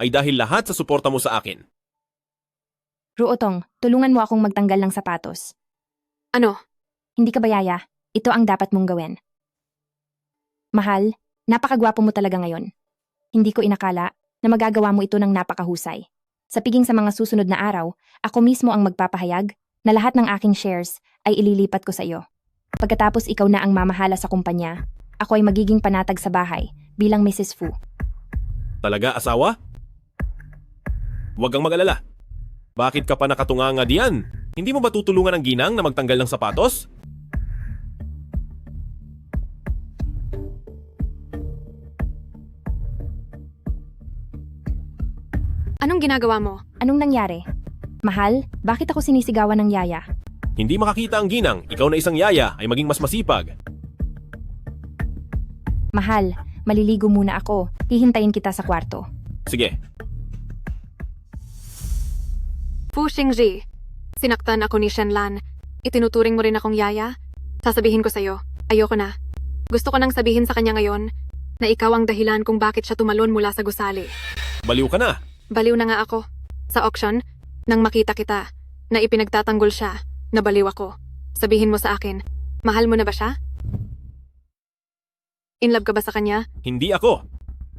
A: ay dahil lahat sa suporta mo sa akin.
H: Ruotong, tulungan mo akong magtanggal ng sapatos.
B: Ano?
H: Hindi ka ba yaya? Ito ang dapat mong gawin. Mahal, napakagwapo mo talaga ngayon. Hindi ko inakala na magagawa mo ito ng napakahusay. Sa piging sa mga susunod na araw, ako mismo ang magpapahayag na lahat ng aking shares ay ililipat ko sa iyo. Pagkatapos ikaw na ang mamahala sa kumpanya, ako ay magiging panatag sa bahay bilang Mrs. Fu.
A: Talaga, asawa? Huwag kang mag-alala. Bakit ka pa nakatunganga diyan? Hindi mo ba tutulungan ang ginang na magtanggal ng sapatos?
B: Anong ginagawa mo?
H: Anong nangyari? Mahal, bakit ako sinisigawan ng yaya?
A: Hindi makakita ang ginang, ikaw na isang yaya ay maging mas masipag.
H: Mahal, maliligo muna ako. Hihintayin kita sa kwarto.
A: Sige,
B: Fu Xingji, sinaktan ako ni Shenlan. Itinuturing mo rin akong yaya? Sasabihin ko sa'yo, ayoko na. Gusto ko nang sabihin sa kanya ngayon na ikaw ang dahilan kung bakit siya tumalon mula sa gusali.
A: baliw ka na.
B: Baliw na nga ako. Sa auction, nang makita kita, na ipinagtatanggol siya, nabaliw ako. Sabihin mo sa akin, mahal mo na ba siya? In love ka ba sa kanya?
A: Hindi ako.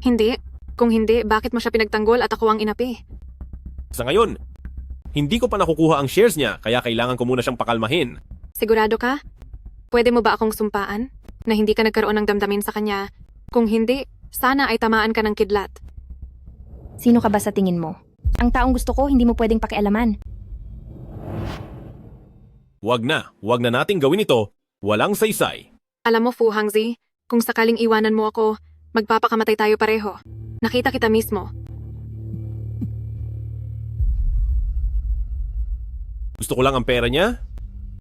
B: Hindi. Kung hindi, bakit mo siya pinagtanggol at ako ang inapi?
A: Sa ngayon, hindi ko pa nakukuha ang shares niya kaya kailangan ko muna siyang pakalmahin.
B: Sigurado ka? Pwede mo ba akong sumpaan na hindi ka nagkaroon ng damdamin sa kanya? Kung hindi, sana ay tamaan ka ng kidlat.
H: Sino ka ba sa tingin mo? Ang taong gusto ko, hindi mo pwedeng pakialaman.
A: Huwag na nating gawin ito. Walang saysay.
B: Alam mo, Fu Hangzi, kung sakaling iwanan mo ako, magpapakamatay tayo pareho. Nakita kita mismo.
A: Gusto ko lang ang pera niya.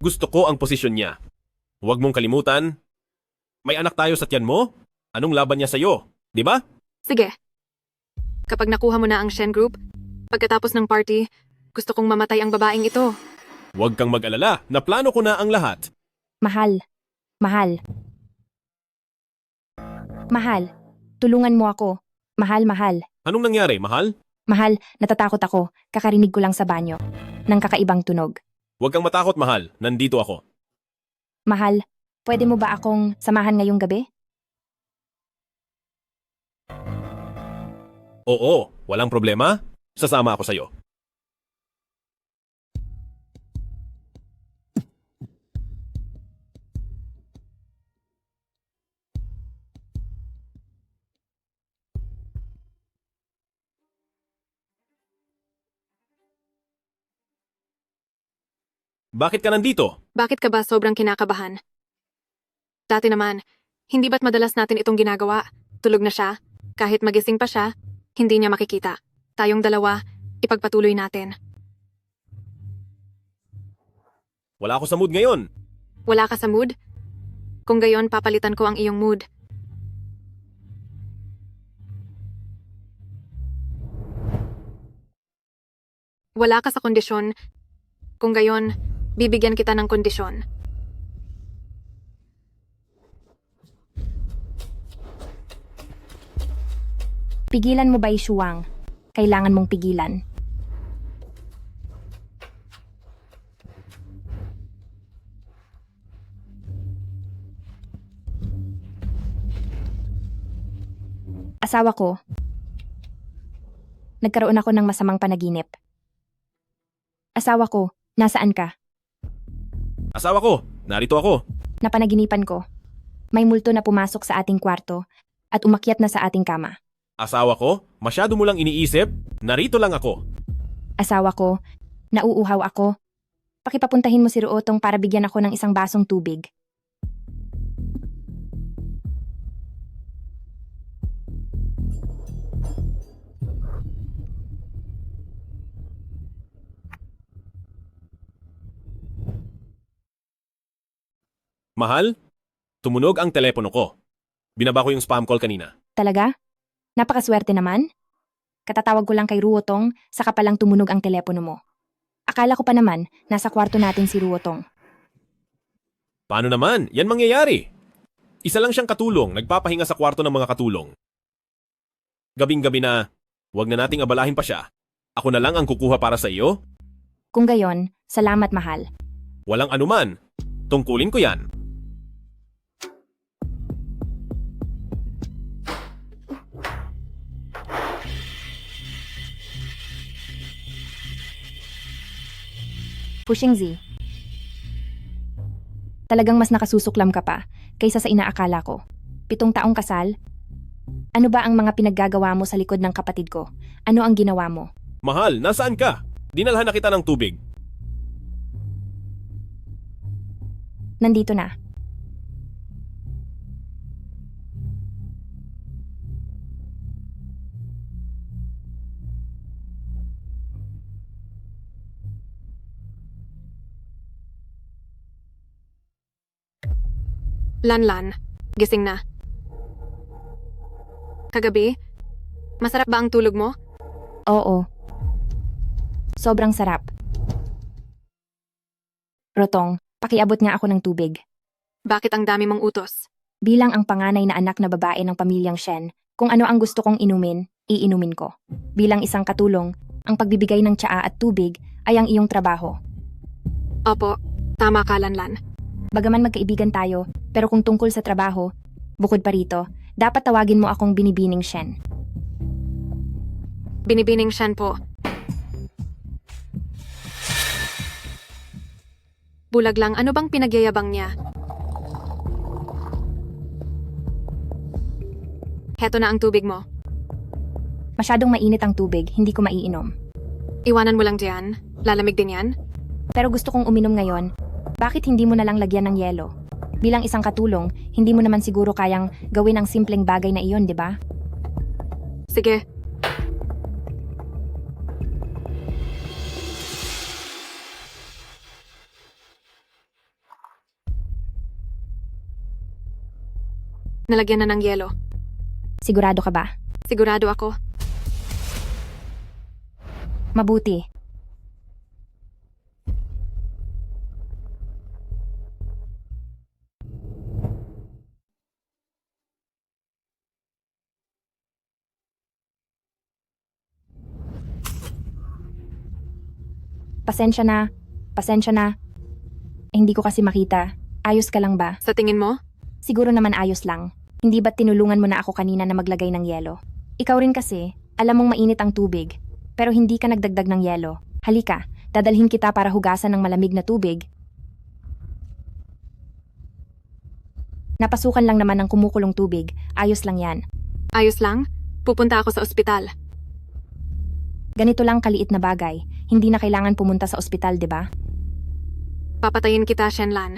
A: Gusto ko ang posisyon niya. Huwag mong kalimutan. May anak tayo sa tiyan mo. Anong laban niya sa'yo? Di ba?
B: Sige. Kapag nakuha mo na ang Shen Group, pagkatapos ng party, gusto kong mamatay ang babaeng ito.
A: Huwag kang mag-alala. Naplano ko na ang lahat.
H: Mahal. Mahal. Mahal. Tulungan mo ako. Mahal, mahal.
A: Anong nangyari, mahal?
H: Mahal, natatakot ako. Kakarinig ko lang sa banyo ng kakaibang tunog.
A: Huwag kang matakot, mahal. Nandito ako.
H: Mahal, pwede mo ba akong samahan ngayong gabi?
A: Oo, walang problema. Sasama ako sa'yo. Bakit ka nandito?
B: Bakit ka ba sobrang kinakabahan? Dati naman, hindi ba't madalas natin itong ginagawa? Tulog na siya. Kahit magising pa siya, hindi niya makikita. Tayong dalawa, ipagpatuloy natin.
A: Wala ako sa mood ngayon.
B: Wala ka sa mood? Kung gayon, papalitan ko ang iyong mood. Wala ka sa kondisyon. Kung gayon, bibigyan kita ng kondisyon.
H: Pigilan mo ba, Shuang? Kailangan mong pigilan. Asawa ko. Nagkaroon ako ng masamang panaginip. Asawa ko, nasaan ka?
A: Asawa ko, narito ako.
H: Napanaginipan ko. May multo na pumasok sa ating kwarto at umakyat na sa ating kama.
A: Asawa ko, masyado mo lang iniisip, narito lang ako.
H: Asawa ko, nauuhaw ako. Pakipapuntahin mo si Ruotong para bigyan ako ng isang basong tubig.
A: Mahal, tumunog ang telepono ko. Binaba ko yung spam call kanina.
H: Talaga? Napakaswerte naman. Katatawag ko lang kay Ruotong, saka palang tumunog ang telepono mo. Akala ko pa naman, nasa kwarto natin si Ruotong.
A: Paano naman? Yan mangyayari. Isa lang siyang katulong, nagpapahinga sa kwarto ng mga katulong. Gabing-gabi na, wag na nating abalahin pa siya. Ako na lang ang kukuha para sa iyo?
H: Kung gayon, salamat mahal.
A: Walang anuman. Tungkulin ko yan.
H: Pushing Z. Talagang mas nakasusuklam ka pa kaysa sa inaakala ko. 7 taong kasal? Ano ba ang mga pinaggagawa mo sa likod ng kapatid ko? Ano ang ginawa mo?
A: Mahal, nasaan ka? Dinalhan na kita ng tubig.
H: Nandito na.
B: Lanlan, gising na. Kagabi, masarap ba ang tulog mo?
H: Oo. Sobrang sarap. Rotong, pakiabot nga ako ng tubig.
B: Bakit ang dami mong utos?
H: Bilang ang panganay na anak na babae ng pamilyang Shen, kung ano ang gusto kong inumin, iinumin ko. Bilang isang katulong, ang pagbibigay ng tsaa at tubig ay ang iyong trabaho.
B: Opo, tama ka, Lanlan.
H: Bagaman magkaibigan tayo, pero kung tungkol sa trabaho, bukod pa rito, dapat tawagin mo akong Binibining Shen.
B: Binibining Shen po. Bulag lang, ano bang pinagyayabang niya? Heto na ang tubig mo.
H: Masyadong mainit ang tubig, hindi ko maiinom.
B: Iwanan mo lang diyan. Lalamig din yan.
H: Pero gusto kong uminom ngayon. Bakit hindi mo na lang lagyan ng yelo? Bilang isang katulong, hindi mo naman siguro kayang gawin ang simpleng bagay na iyon, di ba?
B: Sige. Nalagyan na ng yelo.
H: Sigurado ka ba?
B: Sigurado ako.
H: Mabuti. Pasensya na. Pasensya na. Hindi ko kasi makita. Ayos ka lang ba?
B: Sa tingin mo?
H: Siguro naman ayos lang. Hindi ba't tinulungan mo na ako kanina na maglagay ng yelo? Ikaw rin kasi, alam mong mainit ang tubig. Pero hindi ka nagdagdag ng yelo. Halika, dadalhin kita para hugasan ng malamig na tubig. Napasukan lang naman ng kumukulong tubig. Ayos lang yan.
B: Ayos lang? Pupunta ako sa ospital.
H: Ganito lang kaliit na bagay. Hindi na kailangan pumunta sa ospital, di ba?
B: Papatayin kita, Shenlan.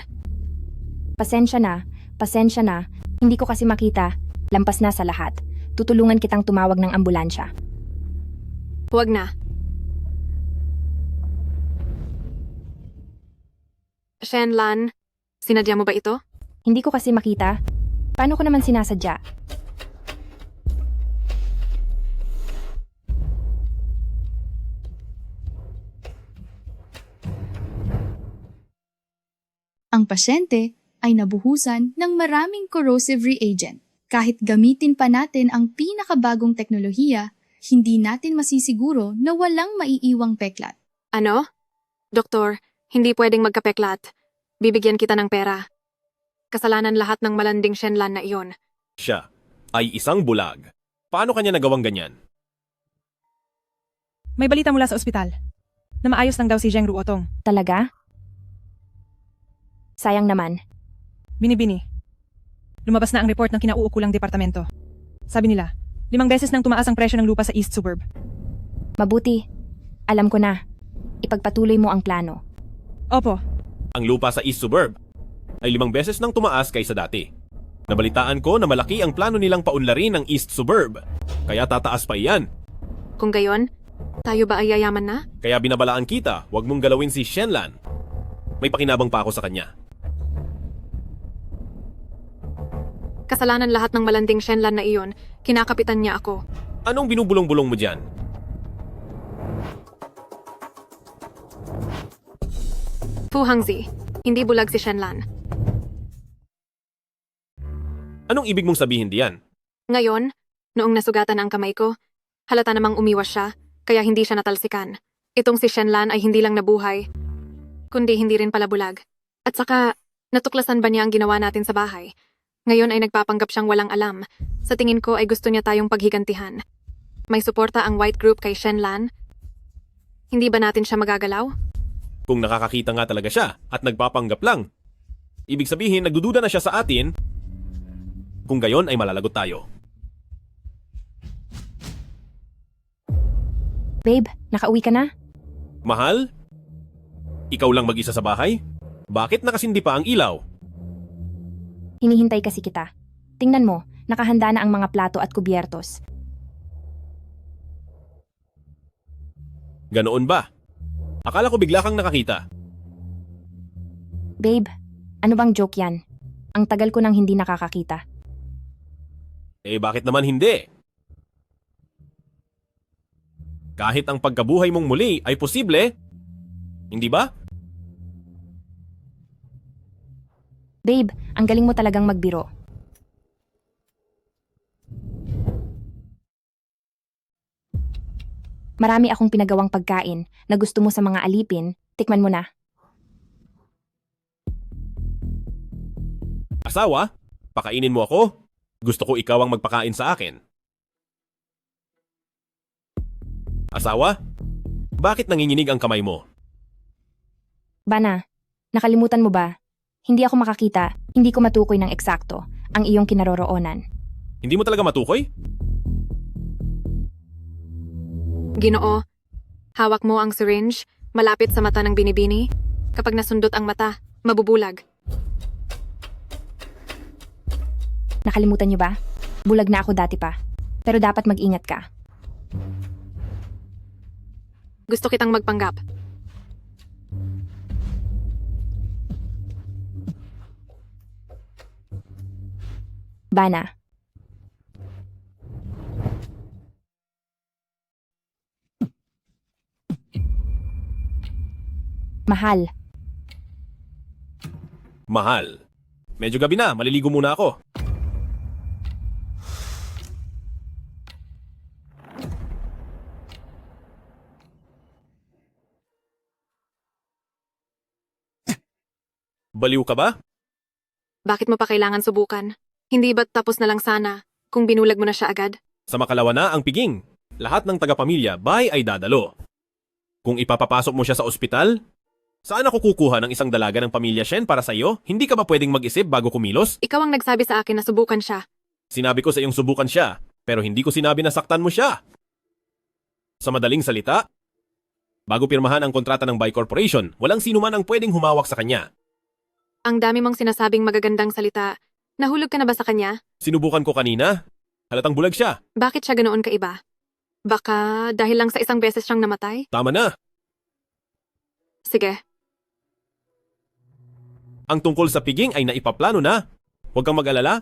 H: Pasensya na. Pasensya na. Hindi ko kasi makita. Lampas na sa lahat. Tutulungan kitang tumawag ng ambulansya.
B: Huwag na. Shenlan, sinadya mo ba ito?
H: Hindi ko kasi makita. Paano ko naman sinasadya?
J: Ang pasyente ay nabuhusan ng maraming corrosive reagent. Kahit gamitin pa natin ang pinakabagong teknolohiya, hindi natin masisiguro na walang maiiwang peklat.
B: Ano? Doktor, hindi pwedeng magkapeklat. Bibigyan kita ng pera. Kasalanan lahat ng malanding Shenlan na iyon.
A: Siya ay isang bulag. Paano kanya nagawang ganyan?
I: May balita mula sa ospital na maayos lang daw si Zheng Ruotong.
H: Talaga? Sayang naman.
I: Binibini. Lumabas na ang report ng kinauukulang departamento. Sabi nila, 5 beses nang tumaas ang presyo ng lupa sa East Suburb.
H: Mabuti. Alam ko na. Ipagpatuloy mo ang plano.
I: Opo.
A: Ang lupa sa East Suburb ay 5 beses nang tumaas kaysa dati. Nabalitaan ko na malaki ang plano nilang paunlarin ng East Suburb. Kaya tataas pa iyan.
B: Kung gayon, tayo ba ay yayaman na?
A: Kaya binabalaan kita, huwag mong galawin si Shenlan. May pakinabang pa ako sa kanya.
B: kasalanan lahat ng malanding Shenlan na iyon. Kinakapitan niya ako.
A: Anong binubulong-bulong mo dyan?
B: Fu Hangzi, hindi bulag si Shenlan.
A: Anong ibig mong sabihin diyan?
B: Ngayon, noong nasugatan ang kamay ko, halata namang umiwas siya, kaya hindi siya natalsikan. Itong si Shenlan ay hindi lang nabuhay, kundi hindi rin pala bulag. At saka, natuklasan ba niya ang ginawa natin sa bahay? Ngayon ay nagpapanggap siyang walang alam. Sa tingin ko ay gusto niya tayong paghigantihan. May suporta ang White Group kay Shenlan. Hindi ba natin siya magagalaw?
A: Kung nakakakita nga talaga siya at nagpapanggap lang. Ibig sabihin, nagdududa na siya sa atin. Kung gayon ay malalagot tayo.
H: Babe, nakauwi ka na?
A: Mahal? Ikaw lang mag-isa sa bahay? Bakit nakasindi pa ang ilaw?
H: Hinihintay kasi kita. Tingnan mo, nakahanda na ang mga plato at kubyertos.
A: Ganoon ba? Akala ko bigla kang nakakita.
H: Babe, ano bang joke yan? Ang tagal ko nang hindi nakakakita.
A: Eh bakit naman hindi? Kahit ang pagkabuhay mong muli ay posible, hindi ba?
H: Babe, ang galing mo talagang magbiro. Marami akong pinagawang pagkain na gusto mo sa mga alipin, tikman mo na.
A: Asawa, pakainin mo ako. Gusto ko ikaw ang magpakain sa akin. Asawa, bakit nanginginig ang kamay mo?
H: Bana, nakalimutan mo ba? Hindi ako makakita, hindi ko matukoy ng eksakto ang iyong kinaroroonan.
A: Hindi mo talaga matukoy?
B: Ginoo, hawak mo ang syringe malapit sa mata ng binibini. Kapag nasundot ang mata, mabubulag.
H: Nakalimutan niyo ba? Bulag na ako dati pa. Pero dapat mag-ingat ka.
B: Gusto kitang magpanggap.
H: Bana. Mahal.
A: Mahal. Medyo gabi na, maliligo muna ako. Baliw ka ba?
B: Bakit mo pa kailangan subukan? Hindi ba't tapos na lang sana kung binulag mo na siya agad?
A: Sa makalawa na ang piging. Lahat ng tagapamilya, bahay ay dadalo. Kung ipapapasok mo siya sa ospital, saan ako kukuha ng isang dalaga ng pamilya Shen para sa iyo? Hindi ka ba pwedeng mag-isip bago kumilos?
B: Ikaw ang nagsabi sa akin na subukan siya.
A: Sinabi ko sa iyong subukan siya, pero hindi ko sinabi na saktan mo siya. Sa madaling salita, bago pirmahan ang kontrata ng Bai Corporation, walang sino man ang pwedeng humawak sa kanya.
B: Ang dami mong sinasabing magagandang salita. Nahulog ka na ba sa kanya?
A: Sinubukan ko kanina. Halatang bulag siya.
B: Bakit siya ganoon kaiba? Baka dahil lang sa isang beses siyang namatay?
A: Tama na.
B: Sige.
A: Ang tungkol sa piging ay naipaplano na. Huwag kang mag-alala.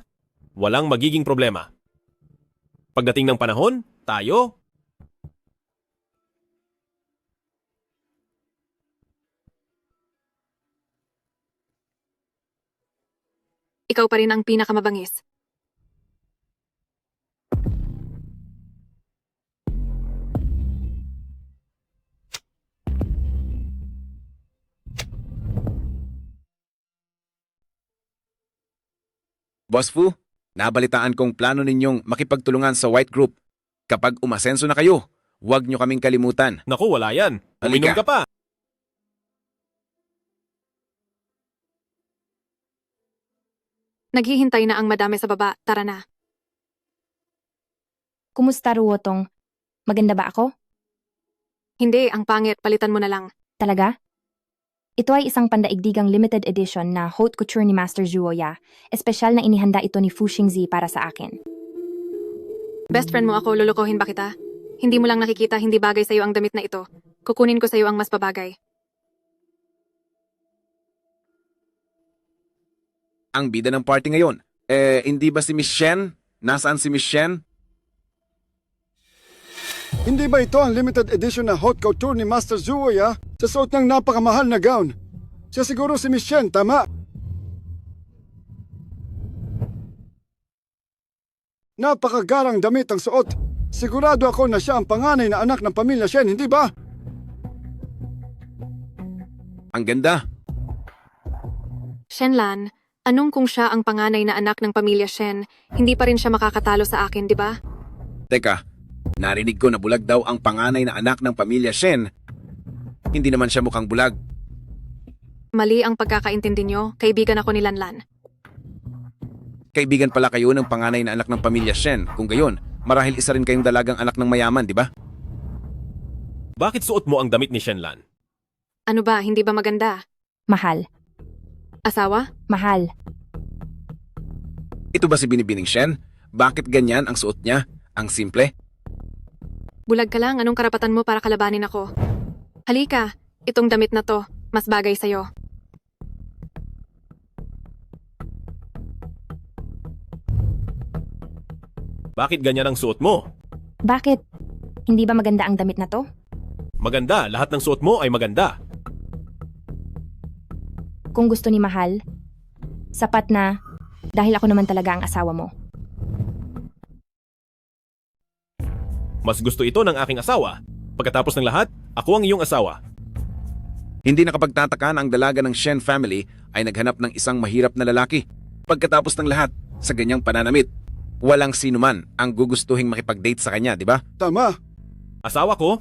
A: Walang magiging problema. Pagdating ng panahon, tayo...
B: Ikaw pa rin ang pinakamabangis.
D: Boss Fu, nabalitaan kong plano ninyong makipagtulungan sa White Group. Kapag umasenso na kayo, huwag nyo kaming kalimutan.
A: Naku, wala yan. Uminom
D: Halika.
A: ka pa.
B: Naghihintay na ang madami sa baba. Tara na.
H: Kumusta, Ruotong? Maganda ba ako?
B: Hindi, ang pangit. Palitan mo na lang.
H: Talaga? Ito ay isang pandaigdigang limited edition na haute couture ni Master Zhuoya. Espesyal na inihanda ito ni Fu Xingzi para sa akin.
B: Best friend mo ako, lulukohin ba kita? Hindi mo lang nakikita hindi bagay sa'yo ang damit na ito. Kukunin ko sa'yo ang mas babagay.
D: Ang bida ng party ngayon Hindi ba si Miss Shen? Nasaan si Miss Shen?
N: Hindi ba ito ang limited edition na haute couture ni Master Zuoya sa suot ng napakamahal na gown? Siya siguro si Miss Shen, tama? Napakagarang damit ang suot. Sigurado ako na siya ang panganay na anak ng pamilya Shen, hindi ba?
D: Ang ganda.
B: Shenlan, anong kung siya ang panganay na anak ng pamilya Shen, hindi pa rin siya makakatalo sa akin, di ba?
D: Teka, narinig ko na bulag daw ang panganay na anak ng pamilya Shen. Hindi naman siya mukhang bulag.
B: Mali ang pagkakaintindi nyo, kaibigan ako ni Lanlan.
D: Kaibigan pala kayo ng panganay na anak ng pamilya Shen. Kung gayon, marahil isa rin kayong dalagang anak ng mayaman, di ba?
A: Bakit suot mo ang damit ni Shenlan?
B: Ano ba, hindi ba maganda?
H: Mahal.
B: Asawa?
H: Mahal.
D: Ito ba si Binibining Shen? Bakit ganyan ang suot niya? Ang simple?
B: Bulag ka lang, anong karapatan mo para kalabanin ako? Halika, itong damit na to, mas bagay sa'yo.
A: Bakit ganyan ang suot mo?
H: Bakit? Hindi ba maganda ang damit na to?
A: Maganda, lahat ng suot mo ay maganda.
H: Kung gusto ni Mahal, sapat na dahil ako naman talaga ang asawa mo.
A: Mas gusto ito ng aking asawa. Pagkatapos ng lahat, ako ang iyong asawa.
D: Hindi nakapagtataka na ang dalaga ng Shen family ay naghanap ng isang mahirap na lalaki. Pagkatapos ng lahat, sa ganyang pananamit, walang sino man ang gugustuhing makipag-date sa kanya, di ba?
N: Tama.
A: Asawa ko?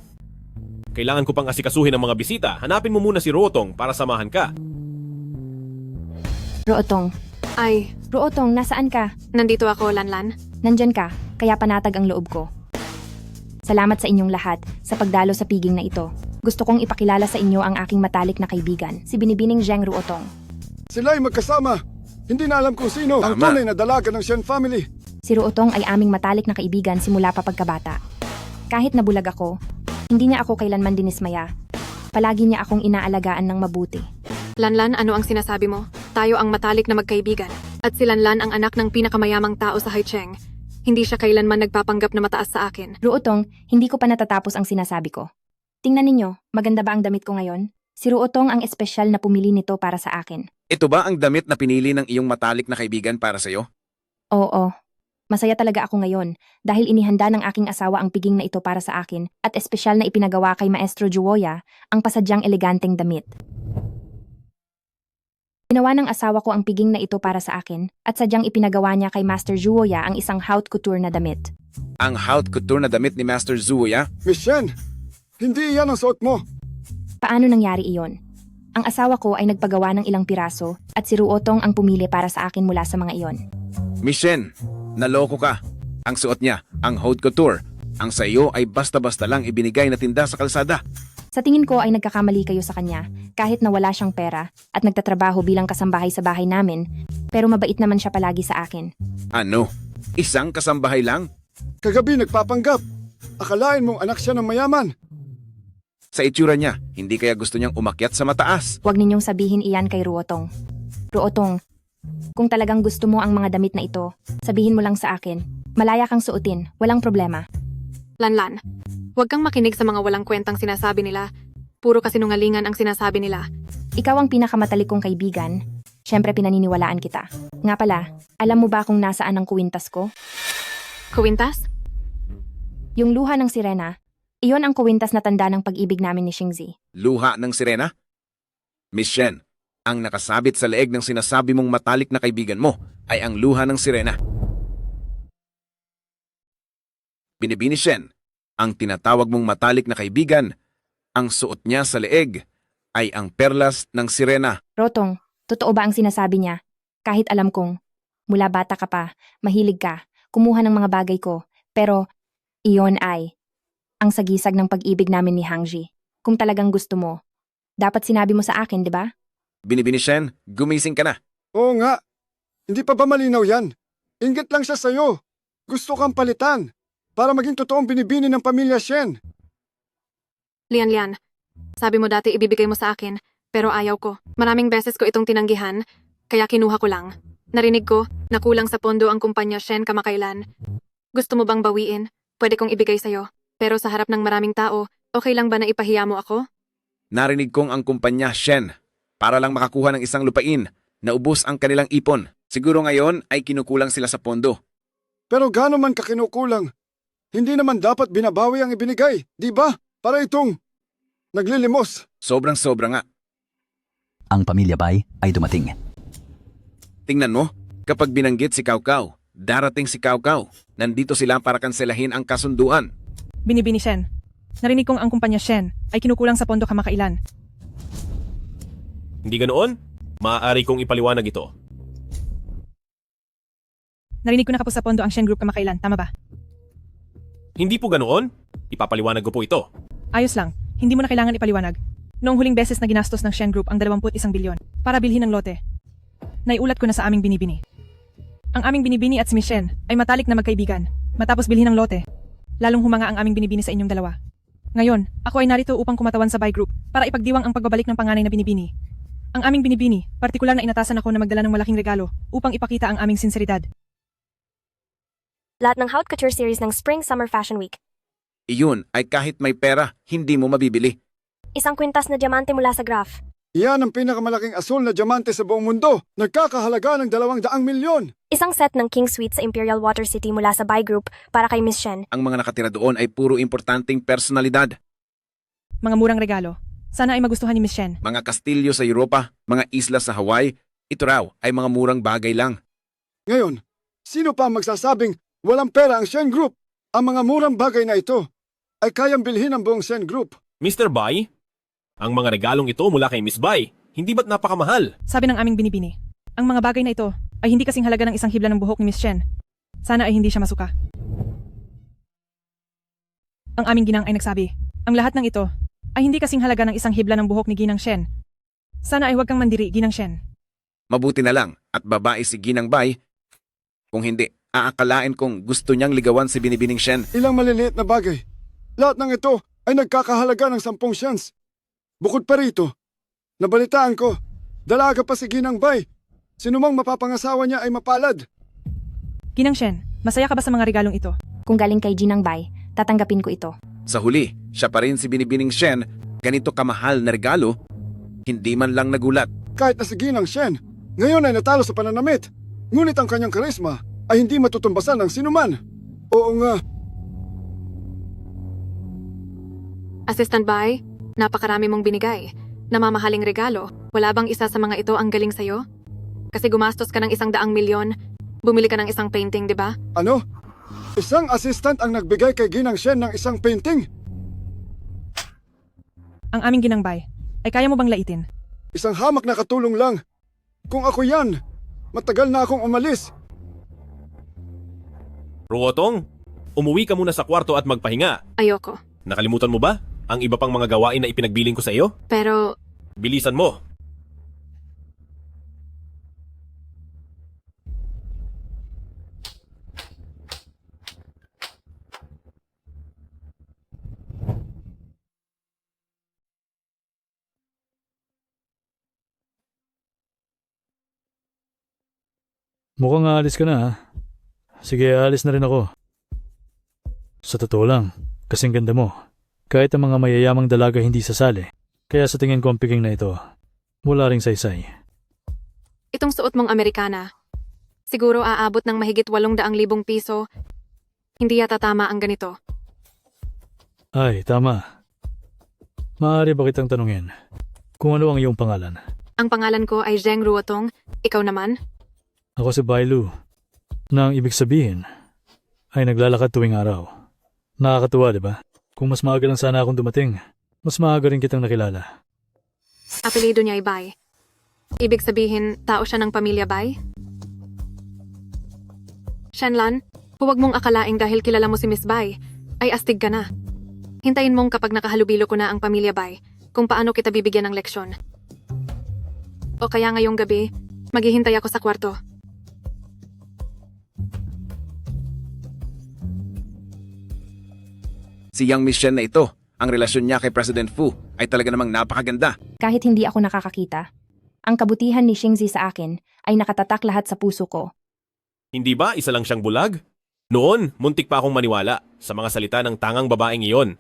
A: Kailangan ko pang asikasuhin ang mga bisita. Hanapin mo muna si Rotong para samahan ka.
H: Ruotong.
B: Ay,
H: Ruotong, nasaan ka?
B: nandito ako, Lanlan.
H: Nandyan ka, kaya panatag ang loob ko. Salamat sa inyong lahat sa pagdalo sa piging na ito. Gusto kong ipakilala sa inyo ang aking matalik na kaibigan, si Binibining Zheng Ruotong.
N: Sila'y magkasama. Hindi na alam kung sino ang
D: Tama.
N: tunay na dalaga ng Shen family.
H: Si Ruotong ay aming matalik na kaibigan simula pa pagkabata. Kahit nabulag ako, hindi niya ako kailanman dinismaya. Palagi niya akong inaalagaan ng mabuti.
B: Lanlan, ano ang sinasabi mo? Tayo ang matalik na magkaibigan. At si Lanlan ang anak ng pinakamayamang tao sa Haicheng. Hindi siya kailanman nagpapanggap na mataas sa akin.
H: Ruotong, hindi ko pa natatapos ang sinasabi ko. Tingnan ninyo, maganda ba ang damit ko ngayon? Si Ruotong ang espesyal na pumili nito para sa akin.
D: Ito ba ang damit na pinili ng iyong matalik na kaibigan para sa'yo?
H: Oo. Masaya talaga ako ngayon dahil inihanda ng aking asawa ang piging na ito para sa akin at espesyal na ipinagawa kay Maestro Juoya ang pasadyang eleganteng damit. Ginawa ng asawa ko ang piging na ito para sa akin at sadyang ipinagawa niya kay Master Juoya ang isang haute couture na damit.
D: Ang haute couture na damit ni Master Zuoya?
N: Miss Shen, hindi iyan ang suot mo.
H: Paano nangyari iyon? Ang asawa ko ay nagpagawa ng ilang piraso at si Ruotong ang pumili para sa akin mula sa mga iyon.
D: Miss Shen, naloko ka. Ang suot niya, ang haute couture. Ang sa iyo ay basta-basta lang ibinigay na tinda sa kalsada.
H: Sa tingin ko ay nagkakamali kayo sa kanya kahit na wala siyang pera at nagtatrabaho bilang kasambahay sa bahay namin, pero mabait naman siya palagi sa akin.
D: Ano? Isang kasambahay lang?
N: Kagabi nagpapanggap. Akalain mong anak siya ng mayaman.
D: Sa itsura niya, hindi kaya gusto niyang umakyat sa mataas.
H: Huwag ninyong sabihin iyan kay Ruotong. Ruotong, kung talagang gusto mo ang mga damit na ito, sabihin mo lang sa akin. Malaya kang suotin, walang problema.
B: Lanlan, huwag kang makinig sa mga walang kwentang sinasabi nila. Puro kasinungalingan ang sinasabi nila.
H: Ikaw ang pinakamatalik kong kaibigan. Siyempre pinaniniwalaan kita. Nga pala, alam mo ba kung nasaan ang kuwintas ko?
B: Kuwintas?
H: Yung luha ng sirena, iyon ang kuwintas na tanda ng pag-ibig namin ni Xingzi.
D: Luha ng sirena? Miss Shen, ang nakasabit sa leeg ng sinasabi mong matalik na kaibigan mo ay ang luha ng sirena. Binibini Shen, ang tinatawag mong matalik na kaibigan, ang suot niya sa leeg ay ang perlas ng sirena.
H: Rotong, totoo ba ang sinasabi niya? Kahit alam kong, mula bata ka pa, mahilig ka, kumuha ng mga bagay ko, pero iyon ay ang sagisag ng pag-ibig namin ni Hangji. Kung talagang gusto mo, dapat sinabi mo sa akin, di ba?
D: Binibini Shen, gumising ka na.
N: Oo nga. Hindi pa ba malinaw yan? Inggit lang siya sa'yo. Gusto kang palitan para maging totoong binibini ng pamilya Shen.
B: Lian, sabi mo dati ibibigay mo sa akin, pero ayaw ko. Maraming beses ko itong tinanggihan, kaya kinuha ko lang. Narinig ko na kulang sa pondo ang kumpanya Shen kamakailan. Gusto mo bang bawiin? Pwede kong ibigay sa'yo. Pero sa harap ng maraming tao, okay lang ba na ipahiya mo ako?
D: Narinig kong ang kumpanya Shen para lang makakuha ng isang lupain, naubos ang kanilang ipon. Siguro ngayon ay kinukulang sila sa pondo.
N: Pero gaano man kakinukulang, hindi naman dapat binabawi ang ibinigay, di ba? Para itong naglilimos.
D: Sobrang-sobra nga.
L: Ang pamilya Bai ay dumating.
D: Tingnan mo, kapag binanggit si Kaukau, darating si Kaukau. Nandito sila para kanselahin ang kasunduan.
I: Binibini Shen. Narinig kong ang kumpanya Shen ay kinukulang sa pondo kamakailan.
A: Hindi ganoon? Maaari kong ipaliwanag ito.
I: Narinig ko na kapos sa pondo ang Shen Group kamakailan, tama ba?
A: Hindi po ganoon? Ipapaliwanag ko po ito.
I: Ayos lang, hindi mo na kailangan ipaliwanag. Noong huling beses na ginastos ng Shen Group ang 21 bilyon para bilhin ng lote, naiulat ko na sa aming binibini. Ang aming binibini at si Miss Shen ay matalik na magkaibigan. Matapos bilhin ng lote, lalong humanga ang aming binibini sa inyong dalawa. Ngayon, ako ay narito upang kumatawan sa Bai Group para ipagdiwang ang pagbabalik ng panganay na binibini. Ang aming binibini, partikular na inatasan ako na magdala ng malaking regalo upang ipakita ang aming sinseridad.
G: Lahat ng Haute Couture series ng Spring-Summer Fashion Week.
D: Iyon ay kahit may pera, hindi mo mabibili.
G: Isang kwintas na diamante mula sa graph.
N: Iyan ang pinakamalaking asul na diamante sa buong mundo. Nagkakahalaga ng 200 milyon.
G: Isang set ng King Suite sa Imperial Water City mula sa Bai Group para kay Miss Shen.
D: Ang mga nakatira doon ay puro importanteng personalidad.
I: Mga murang regalo. Sana ay magustuhan ni Miss Shen.
D: Mga kastilyo sa Europa, mga isla sa Hawaii, ito raw ay mga murang bagay lang.
N: Ngayon, sino pa ang magsasabing walang pera ang Shen Group? Ang mga murang bagay na ito ay kayang bilhin ng buong Shen Group.
A: Mr. Bai, ang mga regalong ito mula kay Miss Bai, hindi ba't napakamahal?
I: Sabi ng aming binibini, ang mga bagay na ito ay hindi kasing halaga ng isang hibla ng buhok ni Miss Shen. Sana ay hindi siya masuka. Ang aming ginang ay nagsabi, ang lahat ng ito ay hindi kasing halaga ng isang hibla ng buhok ni Ginang Shen. Sana ay huwag kang mandiri, Ginang Shen.
D: Mabuti na lang at babae si Ginang Bai. Kung hindi, aakalain kong gusto niyang ligawan si Binibining Shen.
N: Ilang maliliit na bagay. Lahat ng ito ay nagkakahalaga ng 10 cents. Bukod pa rito, nabalitaan ko, dalaga pa si Ginang Bai. Sinumang mapapangasawa niya ay mapalad.
I: Ginang Shen, masaya ka ba sa mga regalong ito?
H: Kung galing kay Ginang Bai, tatanggapin ko ito.
D: Sa huli, siya pa rin si Binibining Shen, ganito kamahal na regalo, hindi man lang nagulat.
N: Kahit na si Ginang Shen, ngayon ay natalo sa pananamit. Ngunit ang kanyang karisma ay hindi matutumbasan ng sinuman. Oo nga.
B: Assistant Bai, napakarami mong binigay. Namamahaling regalo. Wala bang isa sa mga ito ang galing sa'yo? Kasi gumastos ka ng 100 milyon, bumili ka ng isang painting, di ba?
N: Ano? Isang assistant ang nagbigay kay Ginang Shen ng isang painting?
I: Ang aming Ginang Bai, ay kaya mo bang laitin?
N: Isang hamak na katulong lang. Kung ako yan, matagal na akong umalis.
A: Ruotong, umuwi ka muna sa kwarto at magpahinga.
B: Ayoko.
A: Nakalimutan mo ba ang iba pang mga gawain na ipinagbiling ko sa iyo?
B: Pero,
A: Bilisan mo.
O: Mukhang aalis ka na ha. Sige, aalis na rin ako. Sa totoo lang, kasing ganda mo. Kahit ang mga mayayamang dalaga hindi sasali. Kaya sa tingin ko ang piging na ito, wala ring saysay.
B: itong suot mong Amerikana, siguro aabot ng mahigit 800,000 piso. Hindi yata tama ang ganito.
O: Ay, tama. Maaari ba kitang tanungin kung ano ang iyong pangalan?
B: Ang pangalan ko ay Zheng Ruotong. Ikaw naman?
O: Ako si Bailu, na ang ibig sabihin ay naglalakad tuwing araw. Nakakatuwa, di ba? Kung mas maaga lang sana akong dumating, mas maaga rin kitang nakilala.
B: Apelido niya ay Bai. Ibig sabihin, tao siya ng pamilya Bai? Shenlan, huwag mong akalaing dahil kilala mo si Miss Bai, ay astig ka na. Hintayin mong kapag nakahalubilo ko na ang pamilya Bai, kung paano kita bibigyan ng leksyon. O kaya ngayong gabi, maghihintay ako sa kwarto.
D: Si Yang Michelle na ito, ang relasyon niya kay President Fu ay talaga namang napakaganda.
H: Kahit hindi ako nakakakita, Ang kabutihan ni Xingzi sa akin ay nakatatak lahat sa puso ko.
A: Hindi ba isa lang siyang bulag? Noon, muntik pa akong maniwala sa mga salita ng tangang babaeng iyon.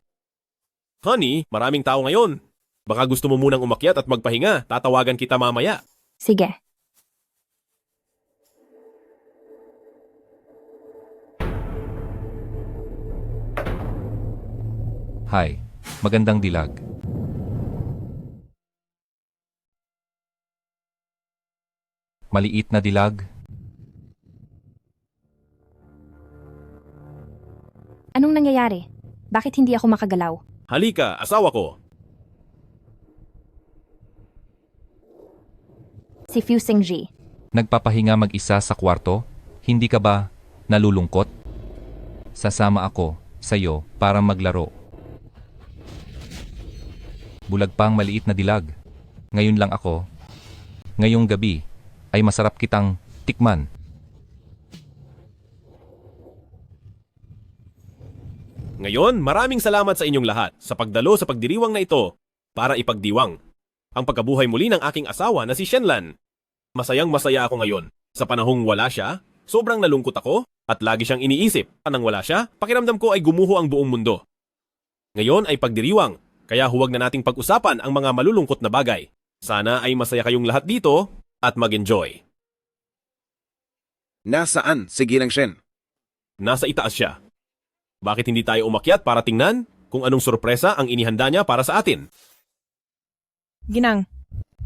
A: Honey, maraming tao ngayon. Baka gusto mo munang umakyat at magpahinga. Tatawagan kita mamaya.
H: Sige.
P: Hi, magandang dilag. Maliit na dilag.
H: Anong nangyayari? Bakit hindi ako makagalaw?
A: Halika, asawa ko.
H: Si Fu Xingji.
P: Nagpapahinga mag-isa sa kwarto? Hindi ka ba nalulungkot? Sasama ako sa'yo para maglaro. Bulag pang maliit na dilag. Ngayon lang ako. Ngayong gabi ay masarap kitang tikman.
A: Ngayon, maraming salamat sa inyong lahat sa pagdalo sa pagdiriwang na ito para ipagdiwang ang pagkabuhay muli ng aking asawa na si Shenlan. Masayang masaya ako ngayon. Sa panahong wala siya, sobrang nalungkot ako at lagi siyang iniisip. Nang wala siya, pakiramdam ko ay gumuho ang buong mundo. Ngayon ay pagdiriwang, kaya huwag na nating pag-usapan ang mga malulungkot na bagay. Sana ay masaya kayong lahat dito at mag-enjoy.
D: Nasaan si Ginang Shen?
A: Nasa itaas siya. Bakit hindi tayo umakyat para tingnan kung anong sorpresa ang inihanda niya para sa atin?
I: Ginang,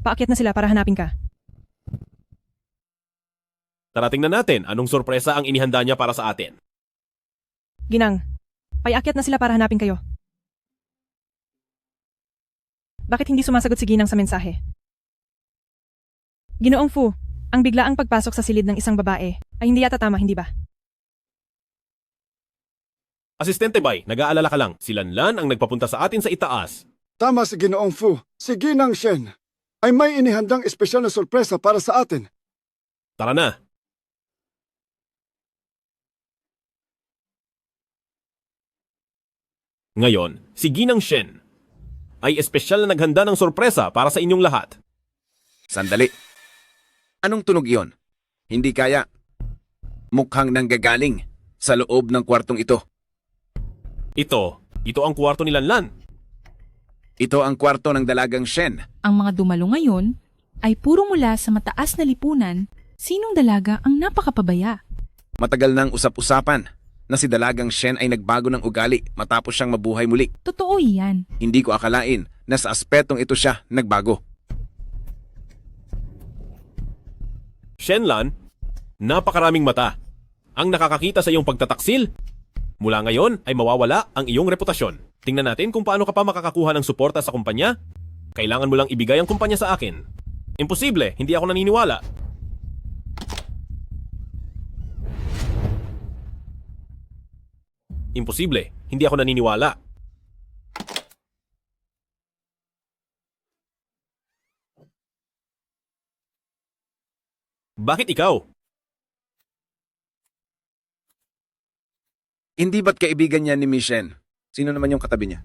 I: paakyat na sila para hanapin ka.
A: Tara tingnan natin anong sorpresa ang inihanda niya para sa atin.
I: Ginang, paakyat na sila para hanapin kayo. Bakit hindi sumasagot si Ginang sa mensahe? Ginoong Fu, ang biglaang pagpasok sa silid ng isang babae ay hindi yata tama, hindi ba?
A: Asistente Bay, nag-aalala ka lang. Si Lanlan ang nagpapunta sa atin sa itaas.
N: Tama si Ginoong Fu. Si Ginang Shen ay may inihandang espesyal na sorpresa para sa atin.
A: Tara na. Ngayon, si Ginang Shen ay espesyal na naghanda ng sorpresa para sa inyong lahat.
D: Sandali. Anong tunog iyon? Hindi kaya. Mukhang nanggagaling sa loob ng kwartong ito.
A: Ito ang kwarto ni Lanlan.
D: Ito ang kwarto ng dalagang Shen.
E: Ang mga dumalo ngayon ay puro mula sa mataas na lipunan. Sinong dalaga ang napakapabaya?
D: Matagal nang usap-usapan na si dalagang Shen ay nagbago ng ugali matapos siyang mabuhay muli.
E: Totoo iyan.
D: Hindi ko akalain na sa aspetong ito siya nagbago.
A: Shenlan, napakaraming mata ang nakakakita sa iyong pagtataksil. Mula ngayon ay mawawala ang iyong reputasyon. Tingnan natin kung paano ka pa makakakuha ng suporta sa kumpanya. Kailangan mo lang ibigay ang kumpanya sa akin. Imposible, hindi ako naniniwala. Imposible, hindi ako naniniwala. Bakit ikaw?
D: Hindi ba't kaibigan niya ni Miss Shen? Sino naman yung katabi niya?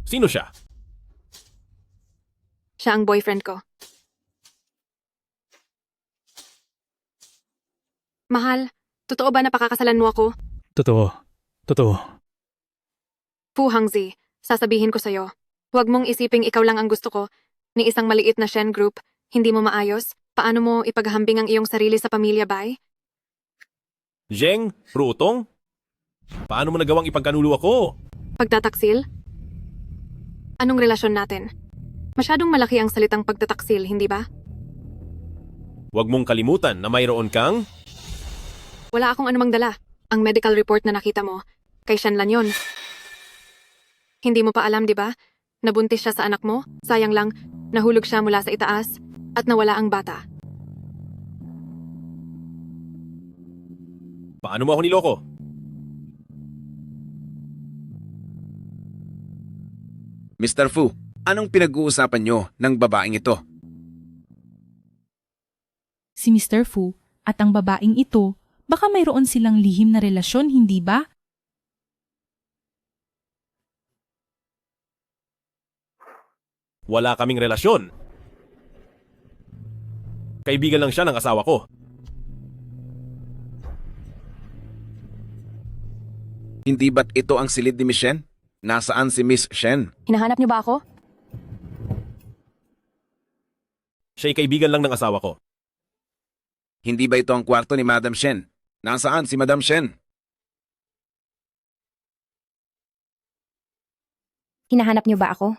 A: Sino siya?
B: Siya ang boyfriend ko. Mahal, totoo ba na pakakasalan mo ako?
O: Totoo. Totoo.
B: Fu Hangzi, sasabihin ko sa'yo. Huwag mong isiping ikaw lang ang gusto ko. Ni isang maliit na Shen group, hindi mo maayos. Paano mo ipaghambing ang iyong sarili sa pamilya, Bay?
A: Zheng, Rutong? Paano mo nagawang ipagkanulo ako?
B: Pagtataksil? Anong relasyon natin? Masyadong malaki ang salitang pagtataksil, hindi ba?
A: Huwag mong kalimutan na mayroon kang...
B: Wala akong anumang dala. Ang medical report na nakita mo, kay Shenlan yon. Hindi mo pa alam, di ba? Nabuntis siya sa anak mo, sayang lang, nahulog siya mula sa itaas, at nawala ang bata.
A: Paano mo ako niloko?
D: Mr. Fu, anong pinag-uusapan niyo ng babaeng ito?
E: Si Mr. Fu at ang babaeng ito, baka mayroon silang lihim na relasyon, hindi ba?
A: Wala kaming relasyon. Kaibigan lang siya ng asawa ko.
D: Hindi ba't ito ang silid ni Miss Shen? Nasaan si Miss Shen?
C: Hinahanap niyo ba ako?
A: Siya'y kaibigan lang ng asawa ko.
D: Hindi ba ito ang kwarto ni Madam Shen? Nasaan si Madam Shen?
H: Hinahanap niyo ba ako?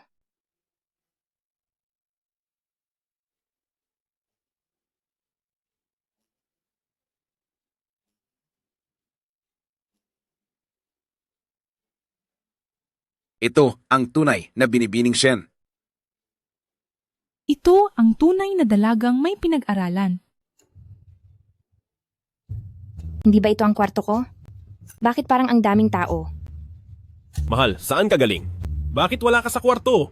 D: Ito ang tunay na binibining Shen.
E: Ito ang tunay na dalagang may pinag-aralan.
H: Hindi ba ito ang kwarto ko? Bakit parang ang daming tao?
A: Mahal, saan ka galing? Bakit wala ka sa kwarto?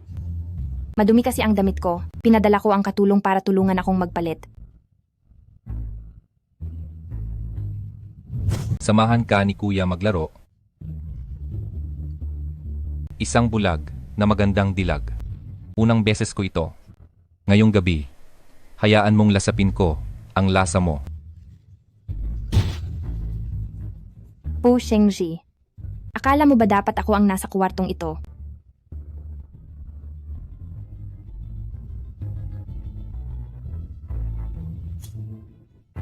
H: Madumi kasi ang damit ko. Pinadala ko ang katulong para tulungan akong magpalit.
P: Samahan ka ni Kuya maglaro. Isang bulag na magandang dilag. Unang beses ko ito. Ngayong gabi, hayaan mong lasapin ko ang lasa mo.
H: Pu Shengji, akala mo ba dapat ako ang nasa kwartong ito?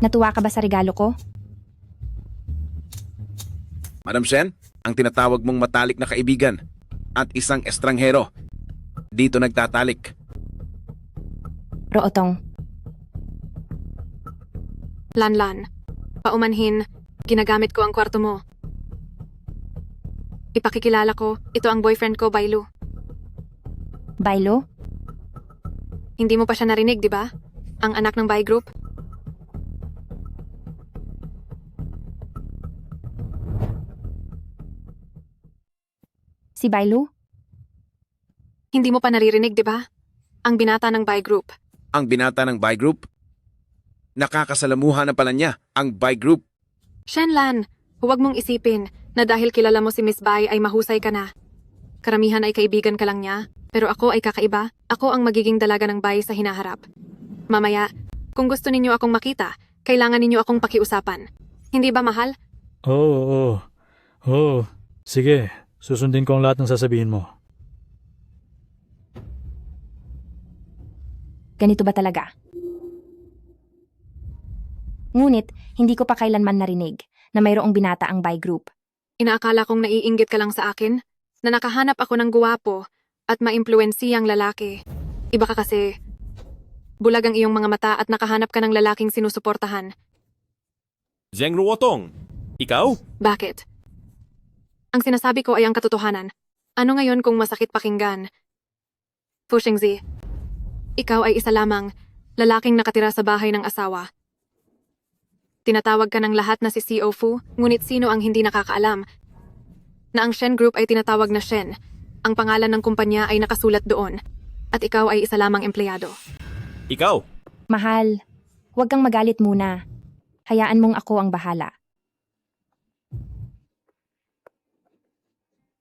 H: Natuwa ka ba sa regalo ko?
D: Madam Shen, ang tinatawag mong matalik na kaibigan at isang estranghero. Dito nagtatalik.
H: Rootong,
B: Lanlan, paumanhin, ginagamit ko ang kwarto mo. Ipakikilala ko, ito ang boyfriend ko, Bailu.
H: Bailo?
B: Hindi mo pa siya narinig, di ba? Ang anak ng Bai Group.
H: Si Bailu?
B: Hindi mo pa naririnig, di ba? Ang binata ng Bai Group.
D: Ang binata ng Bai Group? Nakakasalamuha na pala niya ang Bai Group.
B: Shenlan, huwag mong isipin na dahil kilala mo si Miss Bai ay mahusay ka na. Karamihan ay kaibigan ka lang niya, pero ako ay kakaiba. Ako ang magiging dalaga ng Bai sa hinaharap. Mamaya, kung gusto ninyo akong makita, kailangan ninyo akong pakiusapan. Hindi ba, mahal?
O: Oo. Sige, susundin ko ang lahat ng sasabihin mo.
H: Ganito ba talaga? Ngunit, hindi ko pa kailanman narinig na mayroong binata ang Bai Group.
B: Inaakala kong naiinggit ka lang sa akin na nakahanap ako ng guwapo at maimpluwensiyang lalaki. Iba ka kasi. Bulag ang iyong mga mata at nakahanap ka ng lalaking sinusuportahan.
A: Zheng Ruotong, ikaw?
B: Bakit? Ang sinasabi ko ay ang katotohanan. Ano ngayon kung masakit pakinggan? Fu Shengzi, ikaw ay isa lamang, lalaking nakatira sa bahay ng asawa. Tinatawag ka ng lahat na si CO Fu, ngunit sino ang hindi nakakaalam na ang Shen Group ay tinatawag na Shen. Ang pangalan ng kumpanya ay nakasulat doon, at ikaw ay isa lamang empleyado.
A: Ikaw?
H: Mahal, huwag kang magalit muna. Hayaan mong ako ang bahala.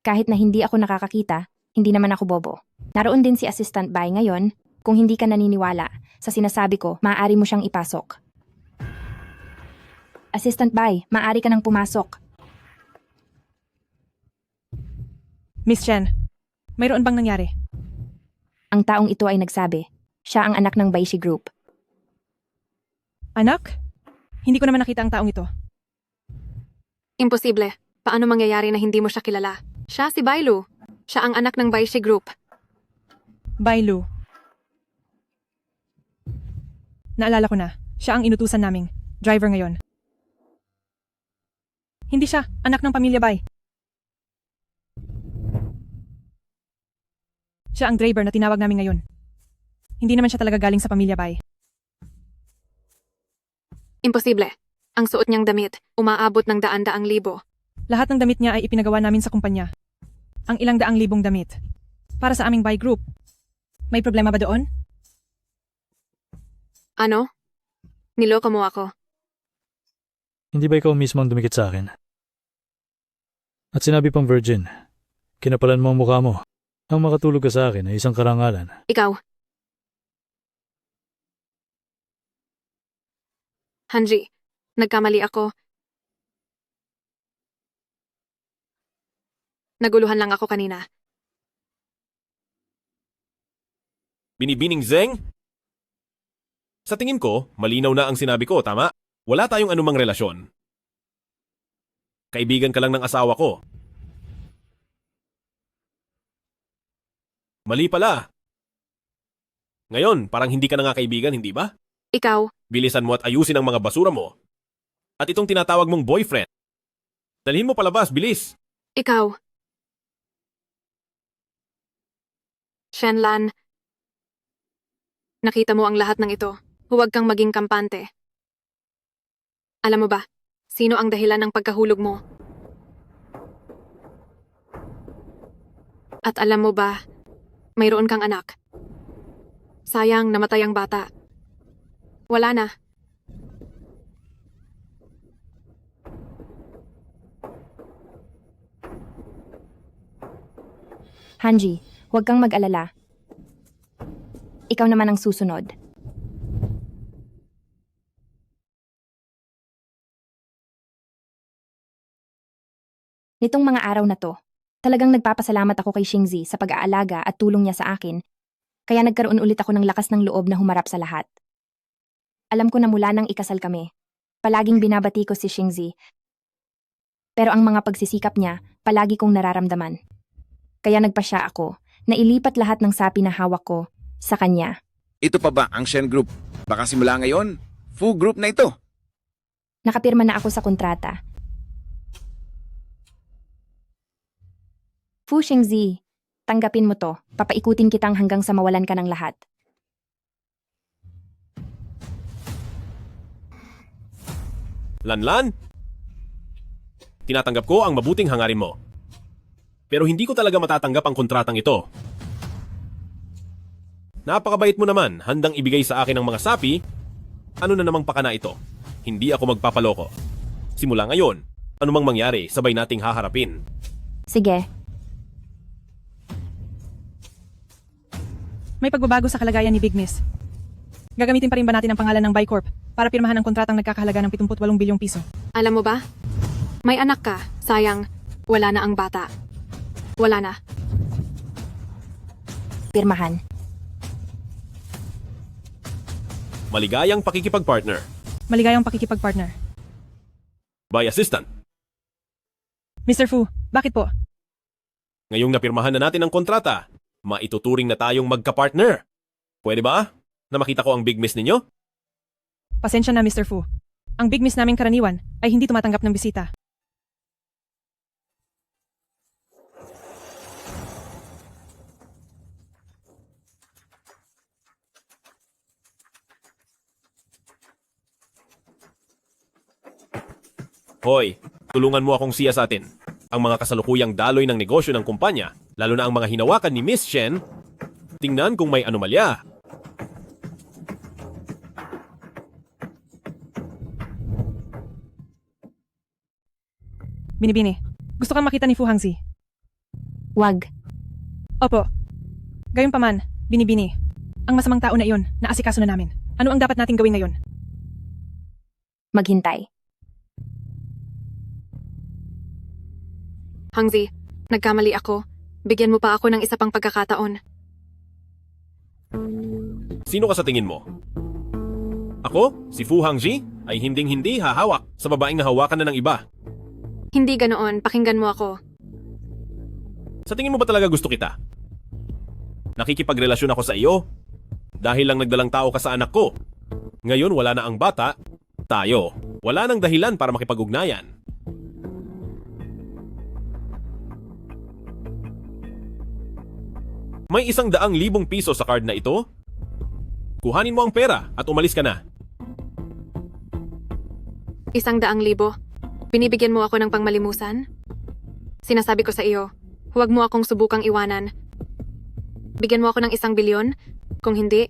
H: Kahit na hindi ako nakakakita, hindi naman ako bobo. Naroon din si Assistant Bai ngayon. Kung hindi ka naniniwala sa sinasabi ko, maaari mo siyang ipasok. Assistant Bai, maaari ka nang pumasok.
I: Miss Chen, mayroon bang nangyari?
H: Ang taong ito ay nagsabi, siya ang anak ng Baishi Group.
I: Anak? Hindi ko naman nakita ang taong ito.
B: Imposible. Paano mangyayari na hindi mo siya kilala? Siya si Bailu. Siya ang anak ng Baishi Group.
I: Bailu. Naalala ko na, siya ang inutusan naming driver ngayon. Hindi siya, anak ng pamilya Bai. Siya ang driver na tinawag namin ngayon. Hindi naman siya talaga galing sa pamilya Bai.
B: Imposible. Ang suot niyang damit, umaabot ng daan-daang libo.
I: Lahat ng damit niya ay ipinagawa namin sa kumpanya. Ang ilang daang libong damit. Para sa aming Bai Group. May problema ba doon?
B: Ano? Niloko mo ako.
O: Hindi ba ikaw mismo ang dumikit sa akin? At sinabi pang virgin, kinapalan mo ang mukha mo. Ang makatulog ka sa akin ay isang karangalan.
B: Ikaw, Hanji, nagkamali ako. Naguluhan lang ako kanina.
A: Binibining Zeng? Sa tingin ko, malinaw na ang sinabi ko, tama? Wala tayong anumang relasyon. Kaibigan ka lang ng asawa ko. Mali pala. Ngayon, parang hindi ka na nga kaibigan, hindi ba?
B: Ikaw,
A: Bilisan mo at ayusin ang mga basura mo. At itong tinatawag mong boyfriend. Dalhin mo palabas, bilis.
B: ikaw. Shenlan, nakita mo ang lahat ng ito. Huwag kang maging kampante. Alam mo ba, sino ang dahilan ng pagkahulog mo? At alam mo ba, mayroon kang anak. Sayang, namatay ang bata. Wala na.
H: Hanji, huwag kang mag-alala. Ikaw naman ang susunod. Nitong mga araw na to, talagang nagpapasalamat ako kay Xingzi sa pag-aalaga at tulong niya sa akin, kaya nagkaroon ulit ako ng lakas ng loob na humarap sa lahat. Alam ko na mula nang ikasal kami, palaging binabati ko si Xingzi, pero ang mga pagsisikap niya, palagi kong nararamdaman. Kaya nagpasya ako na ilipat lahat ng sapi na hawak ko sa kanya.
D: Ito pa ba ang Shen Group? Baka simula ngayon, Fu Group na ito.
H: Nakapirma na ako sa kontrata. Fu Xingzi, tanggapin mo to. Papaikutin kitang hanggang sa mawalan ka ng lahat.
A: Lanlan? Tinatanggap ko ang mabuting hangarin mo. Pero hindi ko talaga matatanggap ang kontratang ito. Napakabait mo naman, handang ibigay sa akin ang mga sapi. Ano na namang pakana ito? Hindi ako magpapaloko. Simula ngayon, anumang mangyari, sabay nating haharapin.
H: Sige.
I: May pagbabago sa kalagayan ni Big Miss. Gagamitin pa rin ba natin ang pangalan ng Bicorp para pirmahan ang kontratang nagkakahalaga ng 78 bilyong piso?
B: Alam mo ba? May anak ka. Sayang, wala na ang bata. Wala na.
H: Pirmahan.
A: Maligayang pakikipagpartner.
I: Maligayang pakikipagpartner.
A: By assistant.
I: Mr. Fu, bakit po?
A: Ngayong napirmahan na natin ang kontrata, maituturing na tayong magka-partner. Pwede ba? Na makita ko ang big miss ninyo?
I: Pasensya na, Mr. Fu. Ang Big Miss naming karaniwan ay hindi tumatanggap ng bisita.
A: Hoy, tulungan mo akong siyasatin. Ang mga kasalukuyang daloy ng negosyo ng kumpanya, lalo na ang mga hinawakan ni Miss Shen, tingnan kung may anomalya.
I: Binibini, gusto kang makita ni Fu Hangzi?
H: Wag.
I: Opo. Gayunpaman, Binibini, ang masamang tao na iyon, naasikaso na namin. Ano ang dapat nating gawin ngayon?
H: Maghintay.
B: Hangzi, nagkamali ako. Bigyan mo pa ako ng isa pang pagkakataon.
A: Sino ka sa tingin mo? Ako, si Fu Hangji, ay hinding-hindi hahawak sa babaeng nahawakan na ng iba.
B: Hindi ganoon, pakinggan mo ako.
A: Sa tingin mo ba talaga gusto kita? Nakikipagrelasyon ako sa iyo dahil lang nagdalang tao ka sa anak ko. Ngayon wala na ang bata, tayo. Wala nang dahilan para makipag-ugnayan. May 100,000 piso sa card na ito. Kuhanin mo ang pera at umalis ka na.
B: 100,000. Binibigyan mo ako ng pangmalimusan? Sinasabi ko sa iyo, huwag mo akong subukang iwanan. Bigyan mo ako ng 1 bilyon. Kung hindi,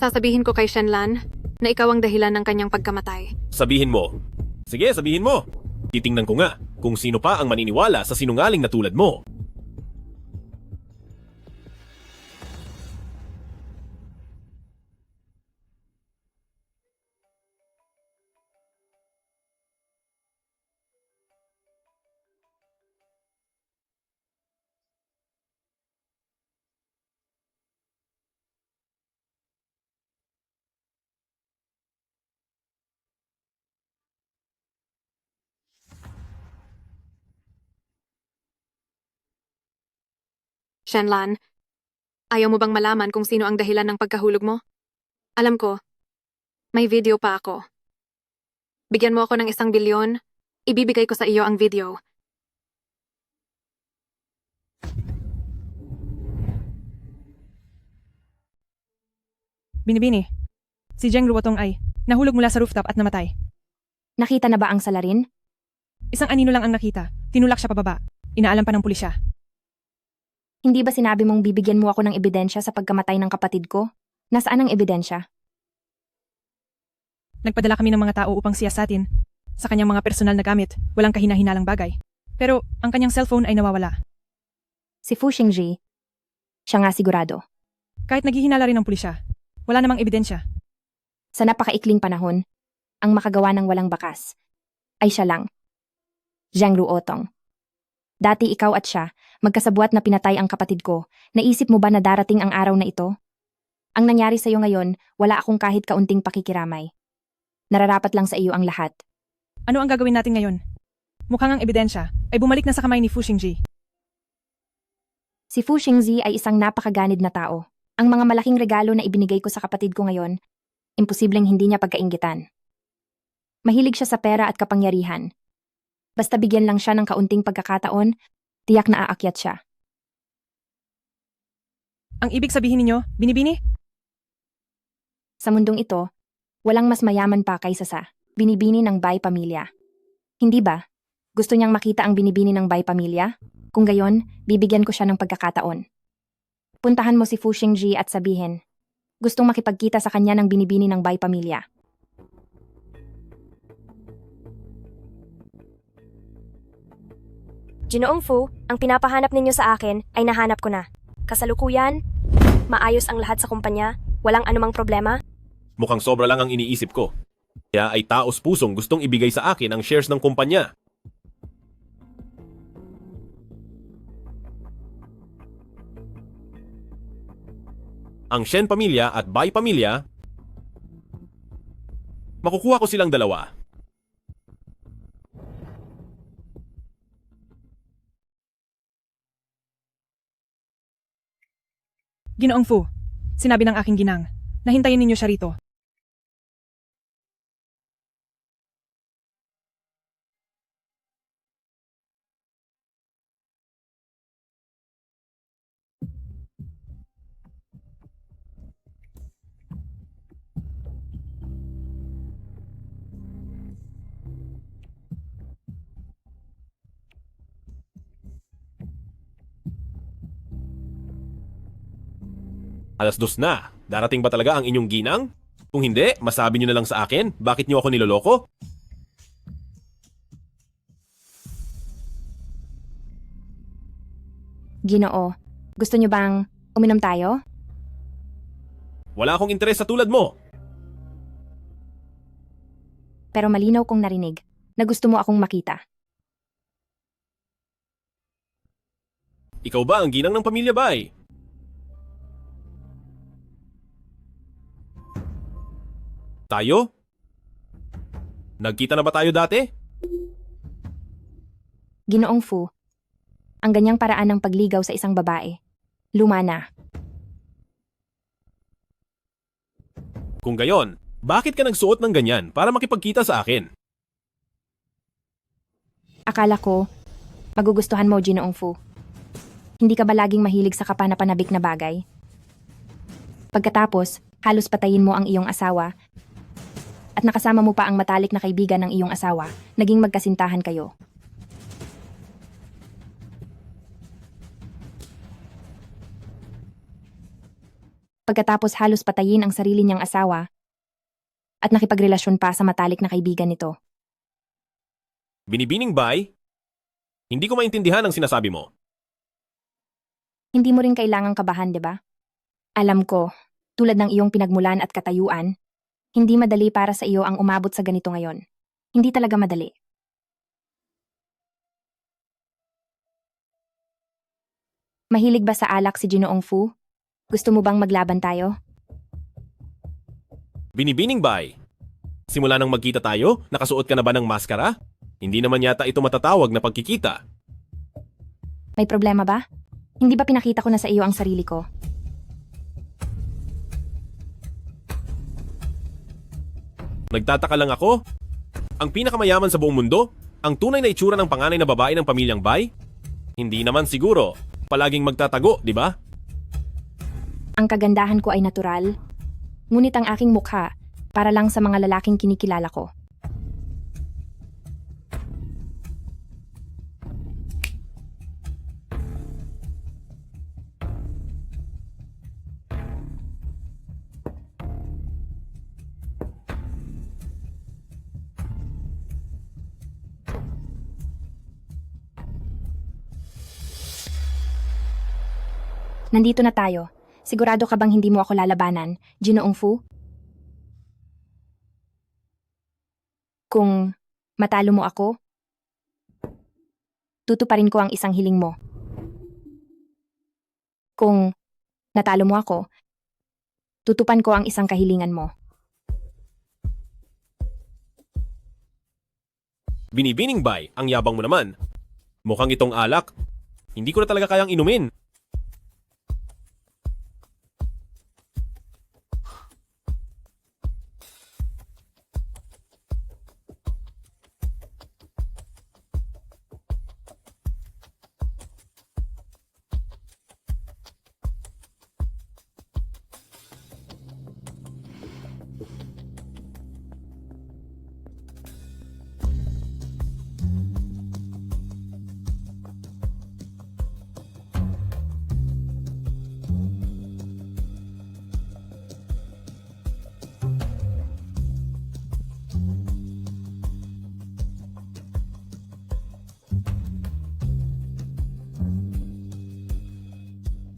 B: sasabihin ko kay Shenlan na ikaw ang dahilan ng kanyang pagkamatay.
A: Sabihin mo. Sige, sabihin mo. Titingnan ko nga kung sino pa ang maniniwala sa sinungaling na tulad mo.
B: Shenlan, ayaw mo bang malaman kung sino ang dahilan ng pagkahulog mo? Alam ko, may video pa ako. Bigyan mo ako ng 1 bilyon, ibibigay ko sa iyo ang video.
I: Binibini, si Zheng Ruotong ay nahulog mula sa rooftop at namatay.
H: Nakita na ba ang salarin?
I: Isang anino lang ang nakita. Tinulak siya pababa. Inaalam pa ng pulisya.
H: Hindi ba sinabi mong bibigyan mo ako ng ebidensya sa pagkamatay ng kapatid ko? Nasaan ang ebidensya?
I: Nagpadala kami ng mga tao upang siyasatin sa kanyang mga personal na gamit, walang kahina-hinalang bagay. Pero ang kanyang cellphone ay nawawala.
H: Si Fu Xingji, siya nga sigurado.
I: Kahit naghihinala rin ng pulisya, wala namang ebidensya.
H: Sa napakaikling panahon, ang makagawa ng walang bakas ay siya lang. Zheng Ruotong. Dati ikaw at siya, magkasabwat na pinatay ang kapatid ko. Naisip mo ba na darating ang araw na ito? Ang nangyari sa iyo ngayon, wala akong kahit kaunting pakikiramay. Nararapat lang sa iyo ang lahat.
I: Ano ang gagawin natin ngayon? Mukhang ang ebidensya ay bumalik na sa kamay ni Fu Xingji.
H: Si Fu Xingji ay isang napakaganid na tao. Ang mga malaking regalo na ibinigay ko sa kapatid ko ngayon, imposibleng hindi niya pagkainggitan. Mahilig siya sa pera at kapangyarihan. Basta bigyan lang siya ng kaunting pagkakataon, tiyak na aakyat siya.
I: Ang ibig sabihin ninyo, Binibini?
H: Sa mundong ito, walang mas mayaman pa kaysa sa binibini ng Bai Pamilya. Hindi ba? Gusto niyang makita ang binibini ng Bai Pamilya? Kung gayon, bibigyan ko siya ng pagkakataon. Puntahan mo si Fu Xingji at sabihin, gustong makipagkita sa kanya ng binibini ng Bai Pamilya.
G: Ginoong Fu, ang pinapahanap ninyo sa akin ay nahanap ko na. Kasalukuyan, maayos ang lahat sa kumpanya, walang anumang problema.
A: Mukhang sobra lang ang iniisip ko. Kaya ay taos pusong gustong ibigay sa akin ang shares ng kumpanya. Ang Shen pamilya at Bai pamilya, makukuha ko silang dalawa.
I: Ginoong Fu, sinabi ng aking ginang, nahintayin ninyo siya rito.
A: Alas 2 na. Darating ba talaga ang inyong ginang? Kung hindi, masabi nyo na lang sa akin, bakit nyo ako niloloko?
H: Ginoo, gusto niyo bang uminom tayo?
A: Wala akong interes sa tulad mo.
H: Pero malinaw kong narinig na gusto mo akong makita.
A: Ikaw ba ang ginang ng pamilya Bai? Tayo? Nagkita na ba tayo dati?
H: Ginoong Fu, ang ganyang paraan ng pagligaw sa isang babae, luma na.
A: Kung gayon, bakit ka nagsuot ng ganyan para makipagkita sa akin?
H: Akala ko, magugustuhan mo, Ginoong Fu. Hindi ka ba laging mahilig sa kapanapanabik na bagay? Pagkatapos, halos patayin mo ang iyong asawa at nakasama mo pa ang matalik na kaibigan ng iyong asawa, naging magkasintahan kayo. Pagkatapos halos patayin ang sarili niyang asawa at nakipagrelasyon pa sa matalik na kaibigan nito.
A: Binibining Bai? Hindi ko maintindihan ang sinasabi mo.
H: Hindi mo rin kailangang kabahan, di ba? Alam ko, tulad ng iyong pinagmulan at katayuan, hindi madali para sa iyo ang umabot sa ganito ngayon. Hindi talaga madali. Mahilig ba sa alak si Ginoong Fu? Gusto mo bang maglaban tayo?
A: Binibining Bai? Simula nang magkita tayo, nakasuot ka na ba ng maskara? Hindi naman yata ito matatawag na pagkikita.
H: May problema ba? Hindi ba pinakita ko na sa iyo ang sarili ko?
A: Nagtataka lang ako. Ang pinakamayaman sa buong mundo? Ang tunay na itsura ng panganay na babae ng pamilyang Bai? Hindi naman siguro. Palaging magtatago, di ba?
H: Ang kagandahan ko ay natural. Ngunit ang aking mukha, para lang sa mga lalaking kinikilala ko. Nandito na tayo. Sigurado ka bang hindi mo ako lalabanan, Ginoong Fu? Kung matalo mo ako, tutuparin ko ang isang hiling mo. Kung natalo mo ako, tutupan ko ang isang kahilingan mo.
A: Binibining Bai, ang yabang mo naman. Mukhang itong alak. Hindi ko na talaga kayang inumin.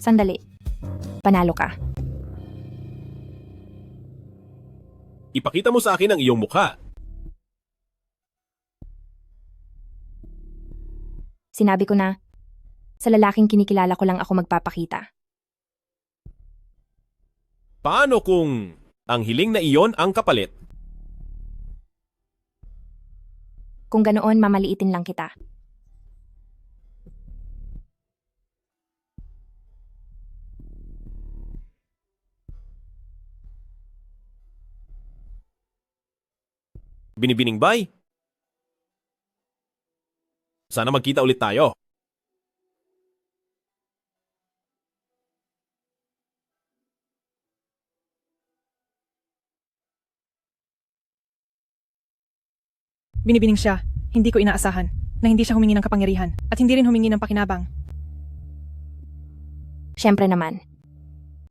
H: Sandali. Panalo ka.
A: Ipakita mo sa akin ang iyong mukha.
H: Sinabi ko na, sa lalaking kinikilala ko lang ako magpapakita.
A: Paano kung ang hiling na iyon ang kapalit?
H: Kung ganoon, mamaliitin lang kita.
A: Binibining Bai? Sana magkita ulit tayo.
I: Binibining siya. Hindi ko inaasahan na hindi siya humingi ng kapangyarihan at hindi rin humingi ng pakinabang.
H: Siyempre naman.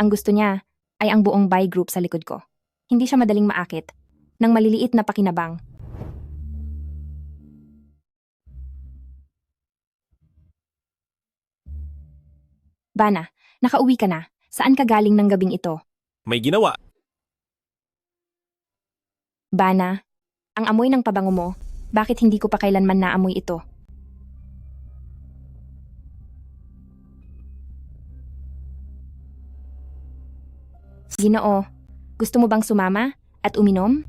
H: Ang gusto niya ay ang buong Bai group sa likod ko. Hindi siya madaling maakit ng maliliit na pakinabang. Bana, nakauwi ka na. Saan ka galing ng gabing ito?
A: May ginawa.
H: Bana, ang amoy ng pabango mo, bakit hindi ko pa kailanman naamoy ito? Ginoo, gusto mo bang sumama at uminom?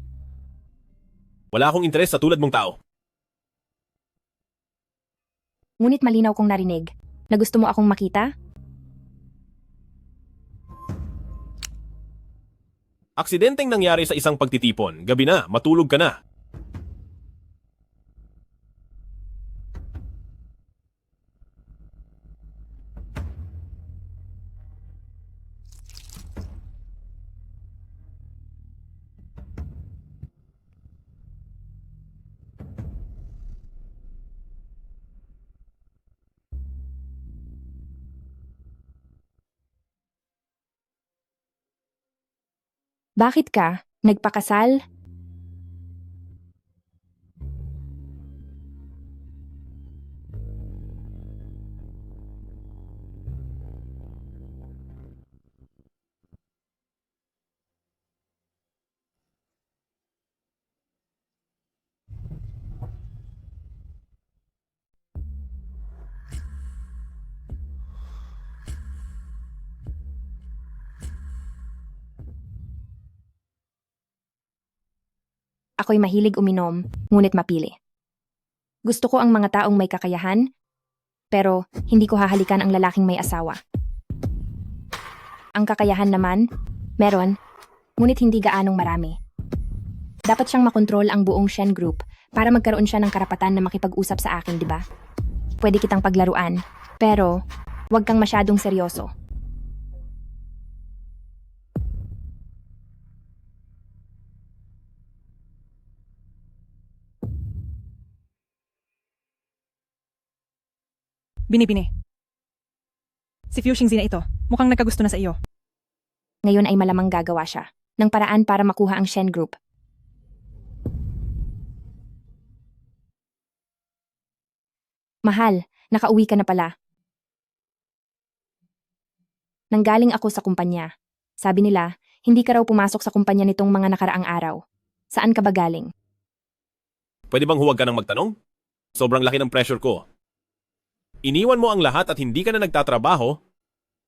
A: Wala akong interes sa tulad mong tao.
H: Ngunit malinaw kong narinig na gusto mo akong makita?
A: Aksidenteng nangyari sa isang pagtitipon. Gabi na, matulog ka na.
H: Bakit ka nagpakasal? Ako'y mahilig uminom, ngunit mapili. Gusto ko ang mga taong may kakayahan, pero hindi ko hahalikan ang lalaking may asawa. Ang kakayahan naman, meron, ngunit hindi gaanong marami. Dapat siyang makontrol ang buong Shen Group para magkaroon siya ng karapatan na makipag-usap sa akin, di ba? Pwede kitang paglaruan, pero huwag kang masyadong seryoso.
I: Binibini. Si Fu Xingzi na ito, mukhang nagkagusto na sa iyo.
H: Ngayon ay malamang gagawa siya ng paraan para makuha ang Shen Group. Mahal, nakauwi ka na pala. Nanggaling ako sa kumpanya. Sabi nila, hindi ka raw pumasok sa kumpanya nitong mga nakaraang araw. Saan ka ba galing?
A: Pwede bang huwag ka nang magtanong? Sobrang laki ng pressure ko. Iniwan mo ang lahat at hindi ka na nagtatrabaho.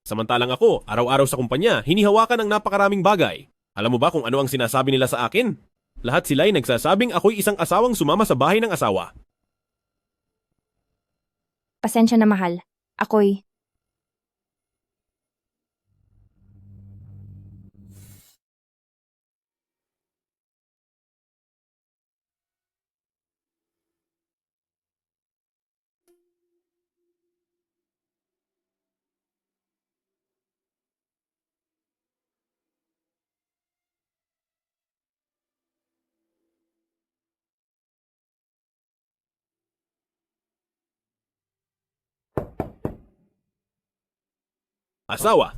A: Samantalang ako, araw-araw sa kumpanya, hinihawakan ng napakaraming bagay. Alam mo ba kung ano ang sinasabi nila sa akin? Lahat sila ay nagsasabing ako'y isang asawang sumama sa bahay ng asawa.
H: Pasensya na mahal. Ako'y...
A: Asawa!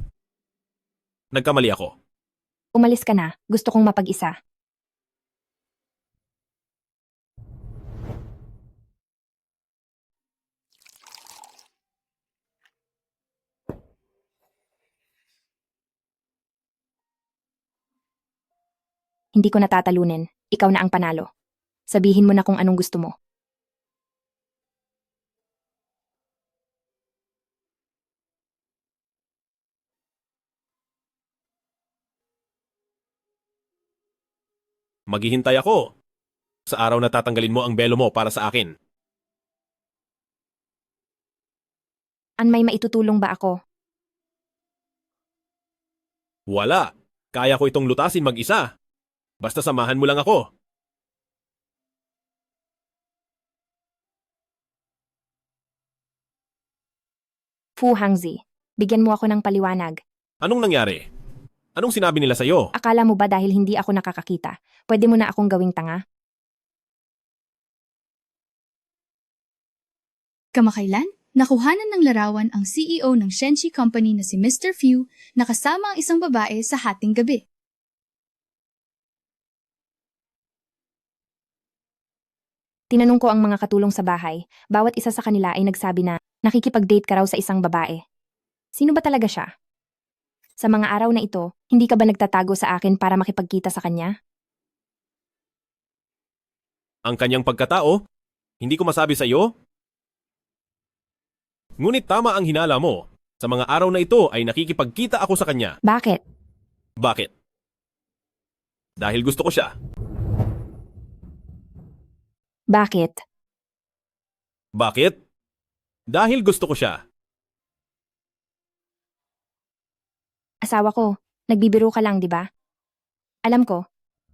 A: Nagkamali ako.
H: Umalis ka na. Gusto kong mapag-isa. Hindi ko natatalunin. Ikaw na ang panalo. Sabihin mo na kung anong gusto mo.
A: Maghihintay ako sa araw na tatanggalin mo ang belo mo para sa akin.
H: May maitutulong ba ako?
A: Wala. Kaya ko itong lutasin mag-isa. Basta samahan mo lang ako.
H: Fu Hangzi, bigyan mo ako ng paliwanag.
A: Anong nangyari? Anong sinabi nila sa'yo?
H: Akala mo ba dahil hindi ako nakakakita, pwede mo na akong gawing tanga?
J: Kamakailan, nakuhanan ng larawan ang CEO ng Shenchi Company na si Mr. Fu na kasama ang isang babae sa hating gabi.
H: Tinanong ko ang mga katulong sa bahay, bawat isa sa kanila ay nagsabi na nakikipag-date ka raw sa isang babae. Sino ba talaga siya? Sa mga araw na ito, hindi ka ba nagtatago sa akin para makipagkita sa kanya?
A: Ang kanyang pagkatao? Hindi ko masabi sa iyo? Ngunit tama ang hinala mo. Sa mga araw na ito ay nakikipagkita ako sa kanya.
H: Bakit?
A: Bakit? Dahil gusto ko siya.
H: Bakit?
A: Bakit? Dahil gusto ko siya.
H: Asawa ko, nagbibiro ka lang, di ba? Alam ko,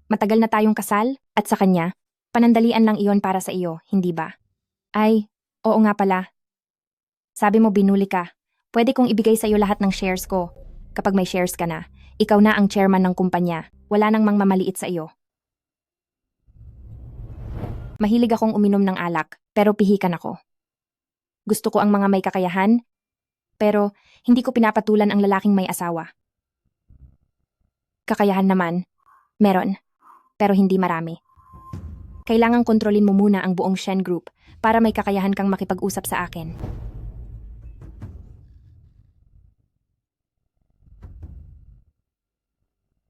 H: matagal na tayong kasal, at sa kanya, panandalian lang iyon para sa iyo, hindi ba? Ay, oo nga pala. Sabi mo binuli ka. Pwede kong ibigay sa iyo lahat ng shares ko. Kapag may shares ka na, ikaw na ang chairman ng kumpanya. Wala nang mamaliit sa iyo. Mahilig akong uminom ng alak, pero pihikan ako. Gusto ko ang mga may kakayahan, pero hindi ko pinapatulan ang lalaking may asawa. Kakayahan naman, meron, pero hindi marami. Kailangang kontrolin mo muna ang buong Shen Group para may kakayahan kang makipag-usap sa akin.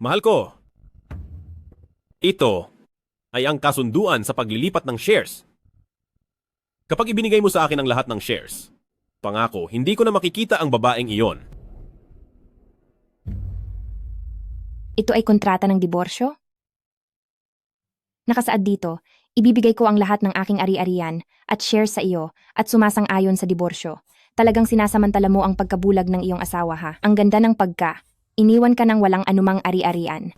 A: Mahal ko, ito ay ang kasunduan sa paglilipat ng shares. Kapag ibinigay mo sa akin ang lahat ng shares, pangako, hindi ko na makikita ang babaeng iyon.
H: Ito ay kontrata ng diborsyo? Nakasaad dito, Ibibigay ko ang lahat ng aking ari-arian at shares sa iyo at sumasang-ayon sa diborsyo. Talagang sinasamantala mo ang pagkabulag ng iyong asawa ha. Ang ganda ng pagka. Iniwan ka ng walang anumang ari-arian.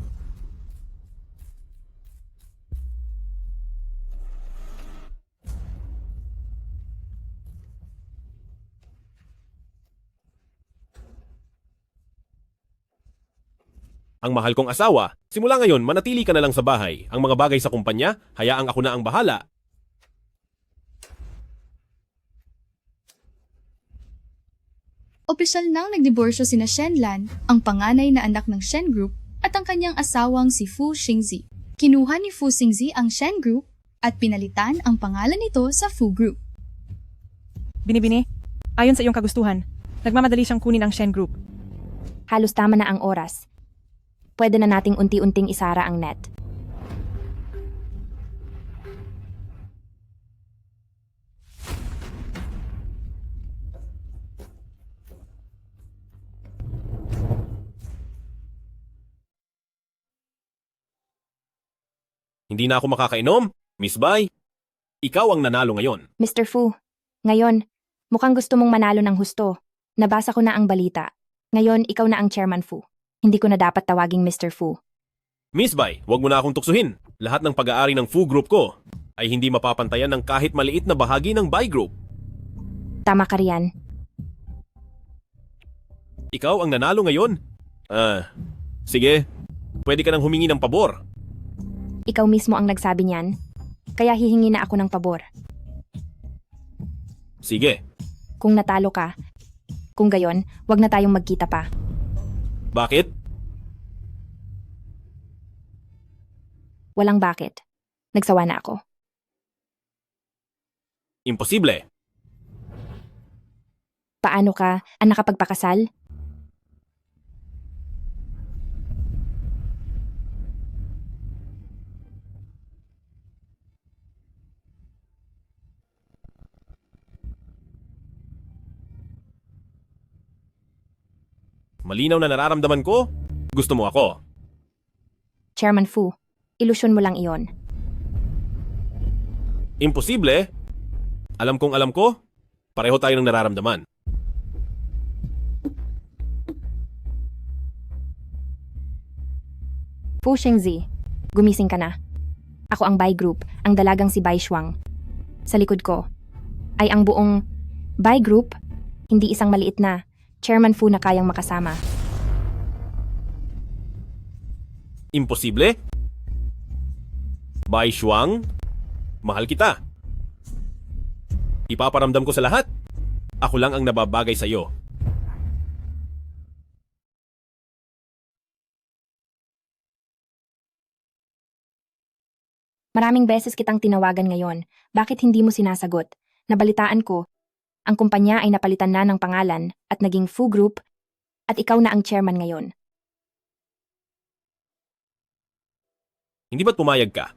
A: Ang mahal kong asawa, simula ngayon manatili ka na lang sa bahay. Ang mga bagay sa kumpanya, hayaang ako na ang bahala.
J: Opisyal nang nagdiborsyo sina Shenlan, ang panganay na anak ng Shen Group, at ang kanyang asawang si Fu Xingzi. Kinuha ni Fu Xingzi ang Shen Group at pinalitan ang pangalan nito sa Fu Group.
I: Binibini, ayon sa iyong kagustuhan, nagmamadali siyang kunin ang Shen Group.
H: Halos tama na ang oras. Pwede na nating unti-unting isara ang net.
A: Hindi na ako makakainom. Miss Bai, ikaw ang nanalo ngayon.
H: Mr. Fu, ngayon, mukhang gusto mong manalo ng husto. Nabasa ko na ang balita. Ngayon, ikaw na ang Chairman Fu. Hindi ko na dapat tawaging Mr. Fu.
A: Miss Bai, huwag mo na akong tuksuhin. Lahat ng pag-aari ng Fu Group ko ay hindi mapapantayan ng kahit maliit na bahagi ng Bai Group.
H: Tama ka riyan.
A: Ikaw ang nanalo ngayon? Sige. Pwede ka nang humingi ng pabor.
H: Ikaw mismo ang nagsabi niyan. Kaya hihingi na ako ng pabor.
A: Sige.
H: Kung natalo ka, kung gayon, wag na tayong magkita pa.
A: Bakit?
H: Walang bakit. Nagsawa na ako.
A: Imposible.
H: Paano ka, ang nakapagpakasal?
A: Malinaw na nararamdaman ko, gusto mo ako.
H: Chairman Fu, ilusyon mo lang iyon.
A: Imposible? Alam ko, pareho tayo ng nararamdaman.
H: Fu Xingzi, gumising ka na. Ako ang Bai Group, ang dalagang si Bai Shuang. Sa likod ko, ay ang buong Bai Group, hindi isang maliit na Chairman Fu na kayang makasama.
A: Imposible? Bai Shuang, mahal kita. Ipaparamdam ko sa lahat. Ako lang ang nababagay sa iyo.
H: Maraming beses kitang tinawagan ngayon. Bakit hindi mo sinasagot? Nabalitaan ko, ang kumpanya ay napalitan na ng pangalan at naging Fu Group at ikaw na ang chairman ngayon.
A: Hindi ba't pumayag ka?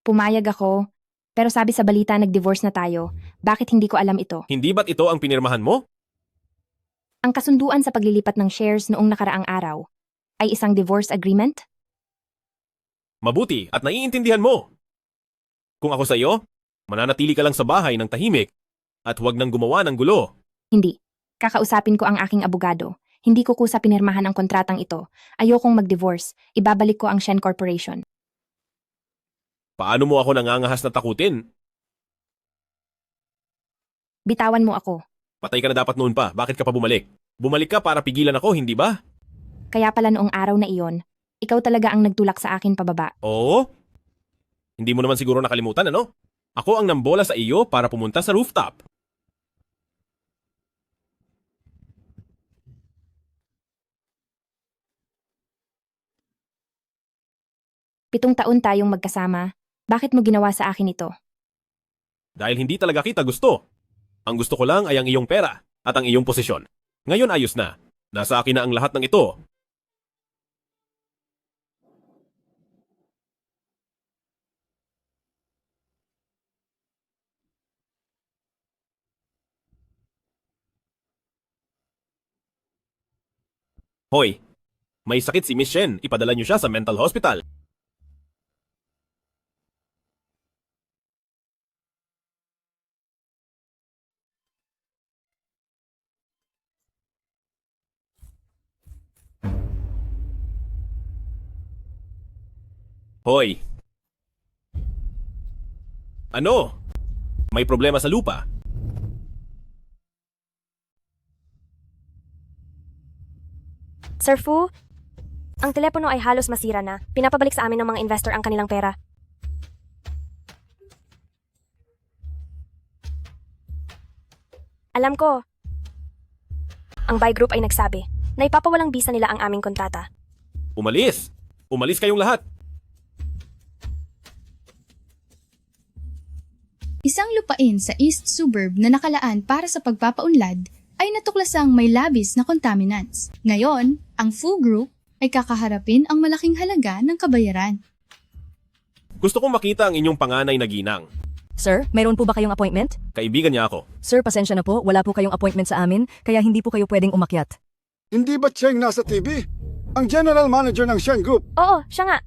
H: Pumayag ako, pero sabi sa balita nag-divorce na tayo. Bakit hindi ko alam ito?
A: Hindi ba't ito ang pinirmahan mo?
H: Ang kasunduan sa paglilipat ng shares noong nakaraang araw ay isang divorce agreement?
A: Mabuti at naiintindihan mo. Kung ako sa iyo, mananatili ka lang sa bahay ng tahimik at huwag nang gumawa ng gulo.
H: Hindi. Kakausapin ko ang aking abogado. Hindi ko kusa pinirmahan ang kontratang ito. Ayokong mag-divorce. Ibabalik ko ang Shen Corporation.
A: Paano mo ako nangangahas na takutin?
H: Bitawan mo ako.
A: Patay ka na dapat noon pa. Bakit ka pa bumalik? Bumalik ka para pigilan ako, hindi ba?
H: Kaya pala noong araw na iyon, ikaw talaga ang nagtulak sa akin pababa.
A: Oo? Hindi mo naman siguro nakalimutan, ano? Ako ang nambola sa iyo para pumunta sa rooftop.
H: 7 taon tayong magkasama. Bakit mo ginawa sa akin ito?
A: Dahil hindi talaga kita gusto. Ang gusto ko lang ay ang iyong pera at ang iyong posisyon. Ngayon ayos na. Nasa akin na ang lahat ng ito. Hoy, may sakit si Miss Shen. Ipadala niyo siya sa mental hospital. Hoy! Ano? May problema sa lupa?
G: Sir Fu, ang telepono ay halos masira na. Pinapabalik sa amin ng mga investor ang kanilang pera. Alam ko, ang Buy Group ay nagsabi na ipapawalang bisa nila ang aming kontrata.
A: Umalis! Umalis kayong lahat!
J: Isang lupain sa East Suburb na nakalaan para sa pagpapaunlad ay natuklasang may labis na contaminants. Ngayon, ang Fu Group ay kakaharapin ang malaking halaga ng kabayaran.
A: Gusto kong makita ang inyong panganay na ginang.
C: Sir, mayroon po ba kayong appointment?
A: Kaibigan niya ako.
C: Sir, pasensya na po, wala po kayong appointment sa amin, kaya hindi po kayo pwedeng umakyat.
N: Hindi ba Cheng nasa TV? Ang general manager ng Shen Group.
G: Oo, siya nga.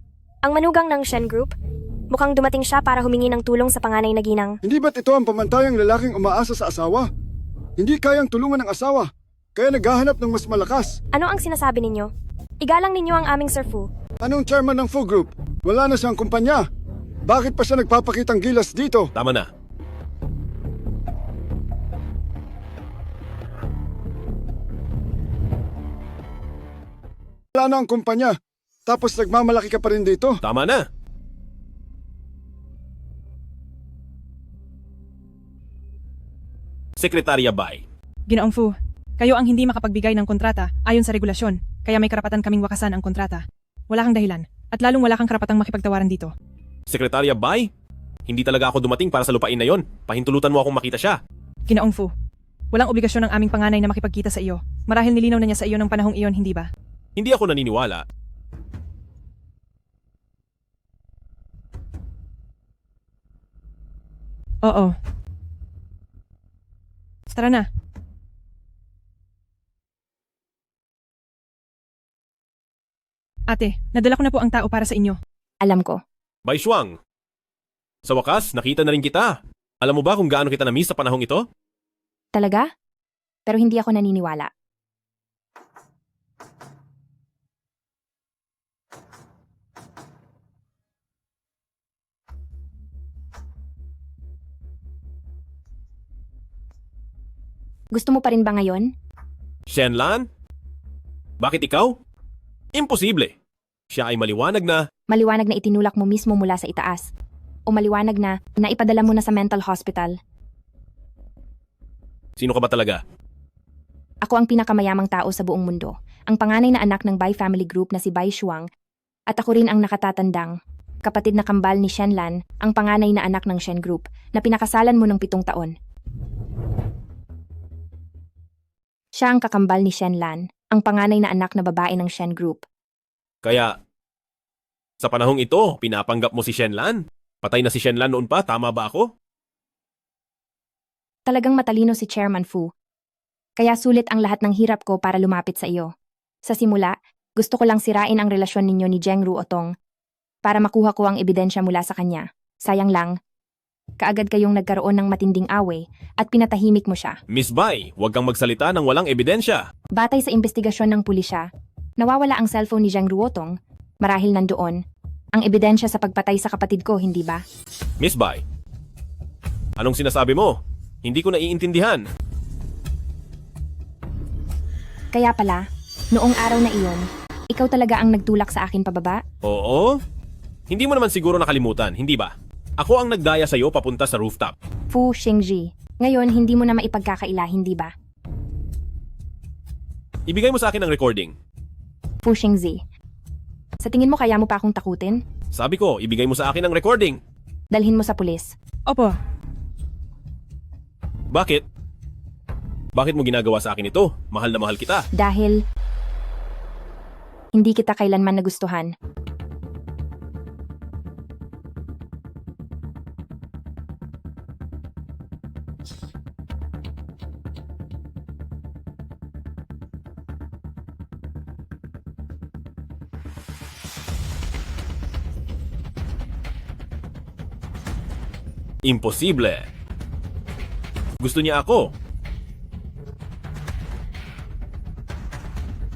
G: Ang manugang ng Shen Group. Mukhang dumating siya para humingi ng tulong sa panganay na ginang.
N: Hindi ba't ito ang pamantayang lalaking umaasa sa asawa? Hindi kayang tulungan ng asawa, kaya naghahanap ng mas malakas.
G: Ano ang sinasabi ninyo? Igalang ninyo ang aming Sir Fu.
N: Anong chairman ng Fu Group? Wala na siyang kumpanya. Bakit pa siya nagpapakitang gilas dito?
A: Tama na.
N: Wala na ang kumpanya. Tapos nagmamalaki ka pa rin dito.
A: Tama na. Sekretarya Bai.
I: Ginoong Fu, kayo ang hindi makapagbigay ng kontrata ayon sa regulasyon, kaya may karapatan kaming wakasan ang kontrata. Wala kang dahilan, at lalong wala kang karapatang makipagtawaran dito.
A: Sekretarya Bai? Hindi talaga ako dumating para sa lupain na yon. Pahintulutan mo akong makita siya.
I: Ginoong Fu, walang obligasyon ng aming panganay na makipagkita sa iyo. Marahil nilinaw na niya sa iyo ng panahong iyon, hindi ba?
A: Hindi ako naniniwala.
I: Oo. Tara na. Ate, nadala ko na po ang tao para sa inyo.
H: Alam ko.
A: Bai Shuang. Sa wakas, nakita na rin kita. Alam mo ba kung gaano kita na-miss sa panahong ito?
H: Talaga? Pero hindi ako naniniwala. Gusto mo pa rin ba ngayon?
A: Shenlan? Bakit ikaw? Imposible. Siya ay maliwanag na.
H: Maliwanag na itinulak mo mismo mula sa itaas. O maliwanag na naipadala mo na sa mental hospital.
A: Sino ka ba talaga?
H: Ako ang pinakamayamang tao sa buong mundo. Ang panganay na anak ng Bai Family Group na si Bai Shuang. At ako rin ang nakatatandang, kapatid na kambal ni Shenlan, ang panganay na anak ng Shen Group, na pinakasalan mo ng 7 taon. Siya ang kakambal ni Shenlan, ang panganay na anak na babae ng Shen Group.
A: Kaya, sa panahong ito, pinapanggap mo si Shenlan? Patay na si Shenlan noon pa, tama ba ako?
H: Talagang matalino si Chairman Fu. Kaya sulit ang lahat ng hirap ko para lumapit sa iyo. Sa simula, gusto ko lang sirain ang relasyon ninyo ni Zheng Ruotong para makuha ko ang ebidensya mula sa kanya. Sayang lang, kaagad kayong nagkaroon ng matinding away at pinatahimik mo siya.
A: Miss Bai, huwag kang magsalita ng walang ebidensya.
H: Batay sa investigasyon ng pulisya, nawawala ang cellphone ni Zheng Ruotong. Marahil nandoon ang ebidensya sa pagpatay sa kapatid ko, hindi ba?
A: Miss Bai, anong sinasabi mo? Hindi ko naiintindihan.
H: Kaya pala, noong araw na iyon, ikaw talaga ang nagtulak sa akin pababa?
A: Oo? Hindi mo naman siguro nakalimutan, hindi ba? Ako ang nagdaya sa'yo papunta sa rooftop.
H: Fu Xingji, ngayon hindi mo na maipagkakaila, hindi ba?
A: Ibigay mo sa akin ang recording.
H: Fu Xingji, sa tingin mo kaya mo pa akong takutin?
A: Sabi ko, ibigay mo sa akin ang recording.
H: Dalhin mo sa pulis.
I: Opo.
A: Bakit? Bakit mo ginagawa sa akin ito? Mahal na mahal kita.
H: Dahil hindi kita kailanman nagustuhan.
A: Imposible. Gusto niya ako.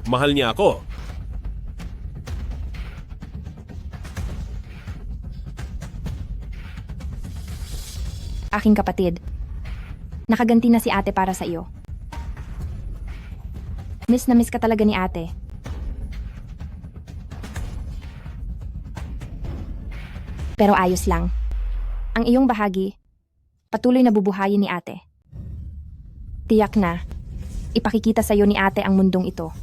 A: Mahal niya ako.
H: aking kapatid. Nakaganti na si ate para sa iyo. Miss na miss ka talaga ni ate. Pero ayos lang. Ang iyong bahagi, patuloy na bubuhayin ni ate. Tiyak na, ipakikita sa iyo ni ate ang mundong ito.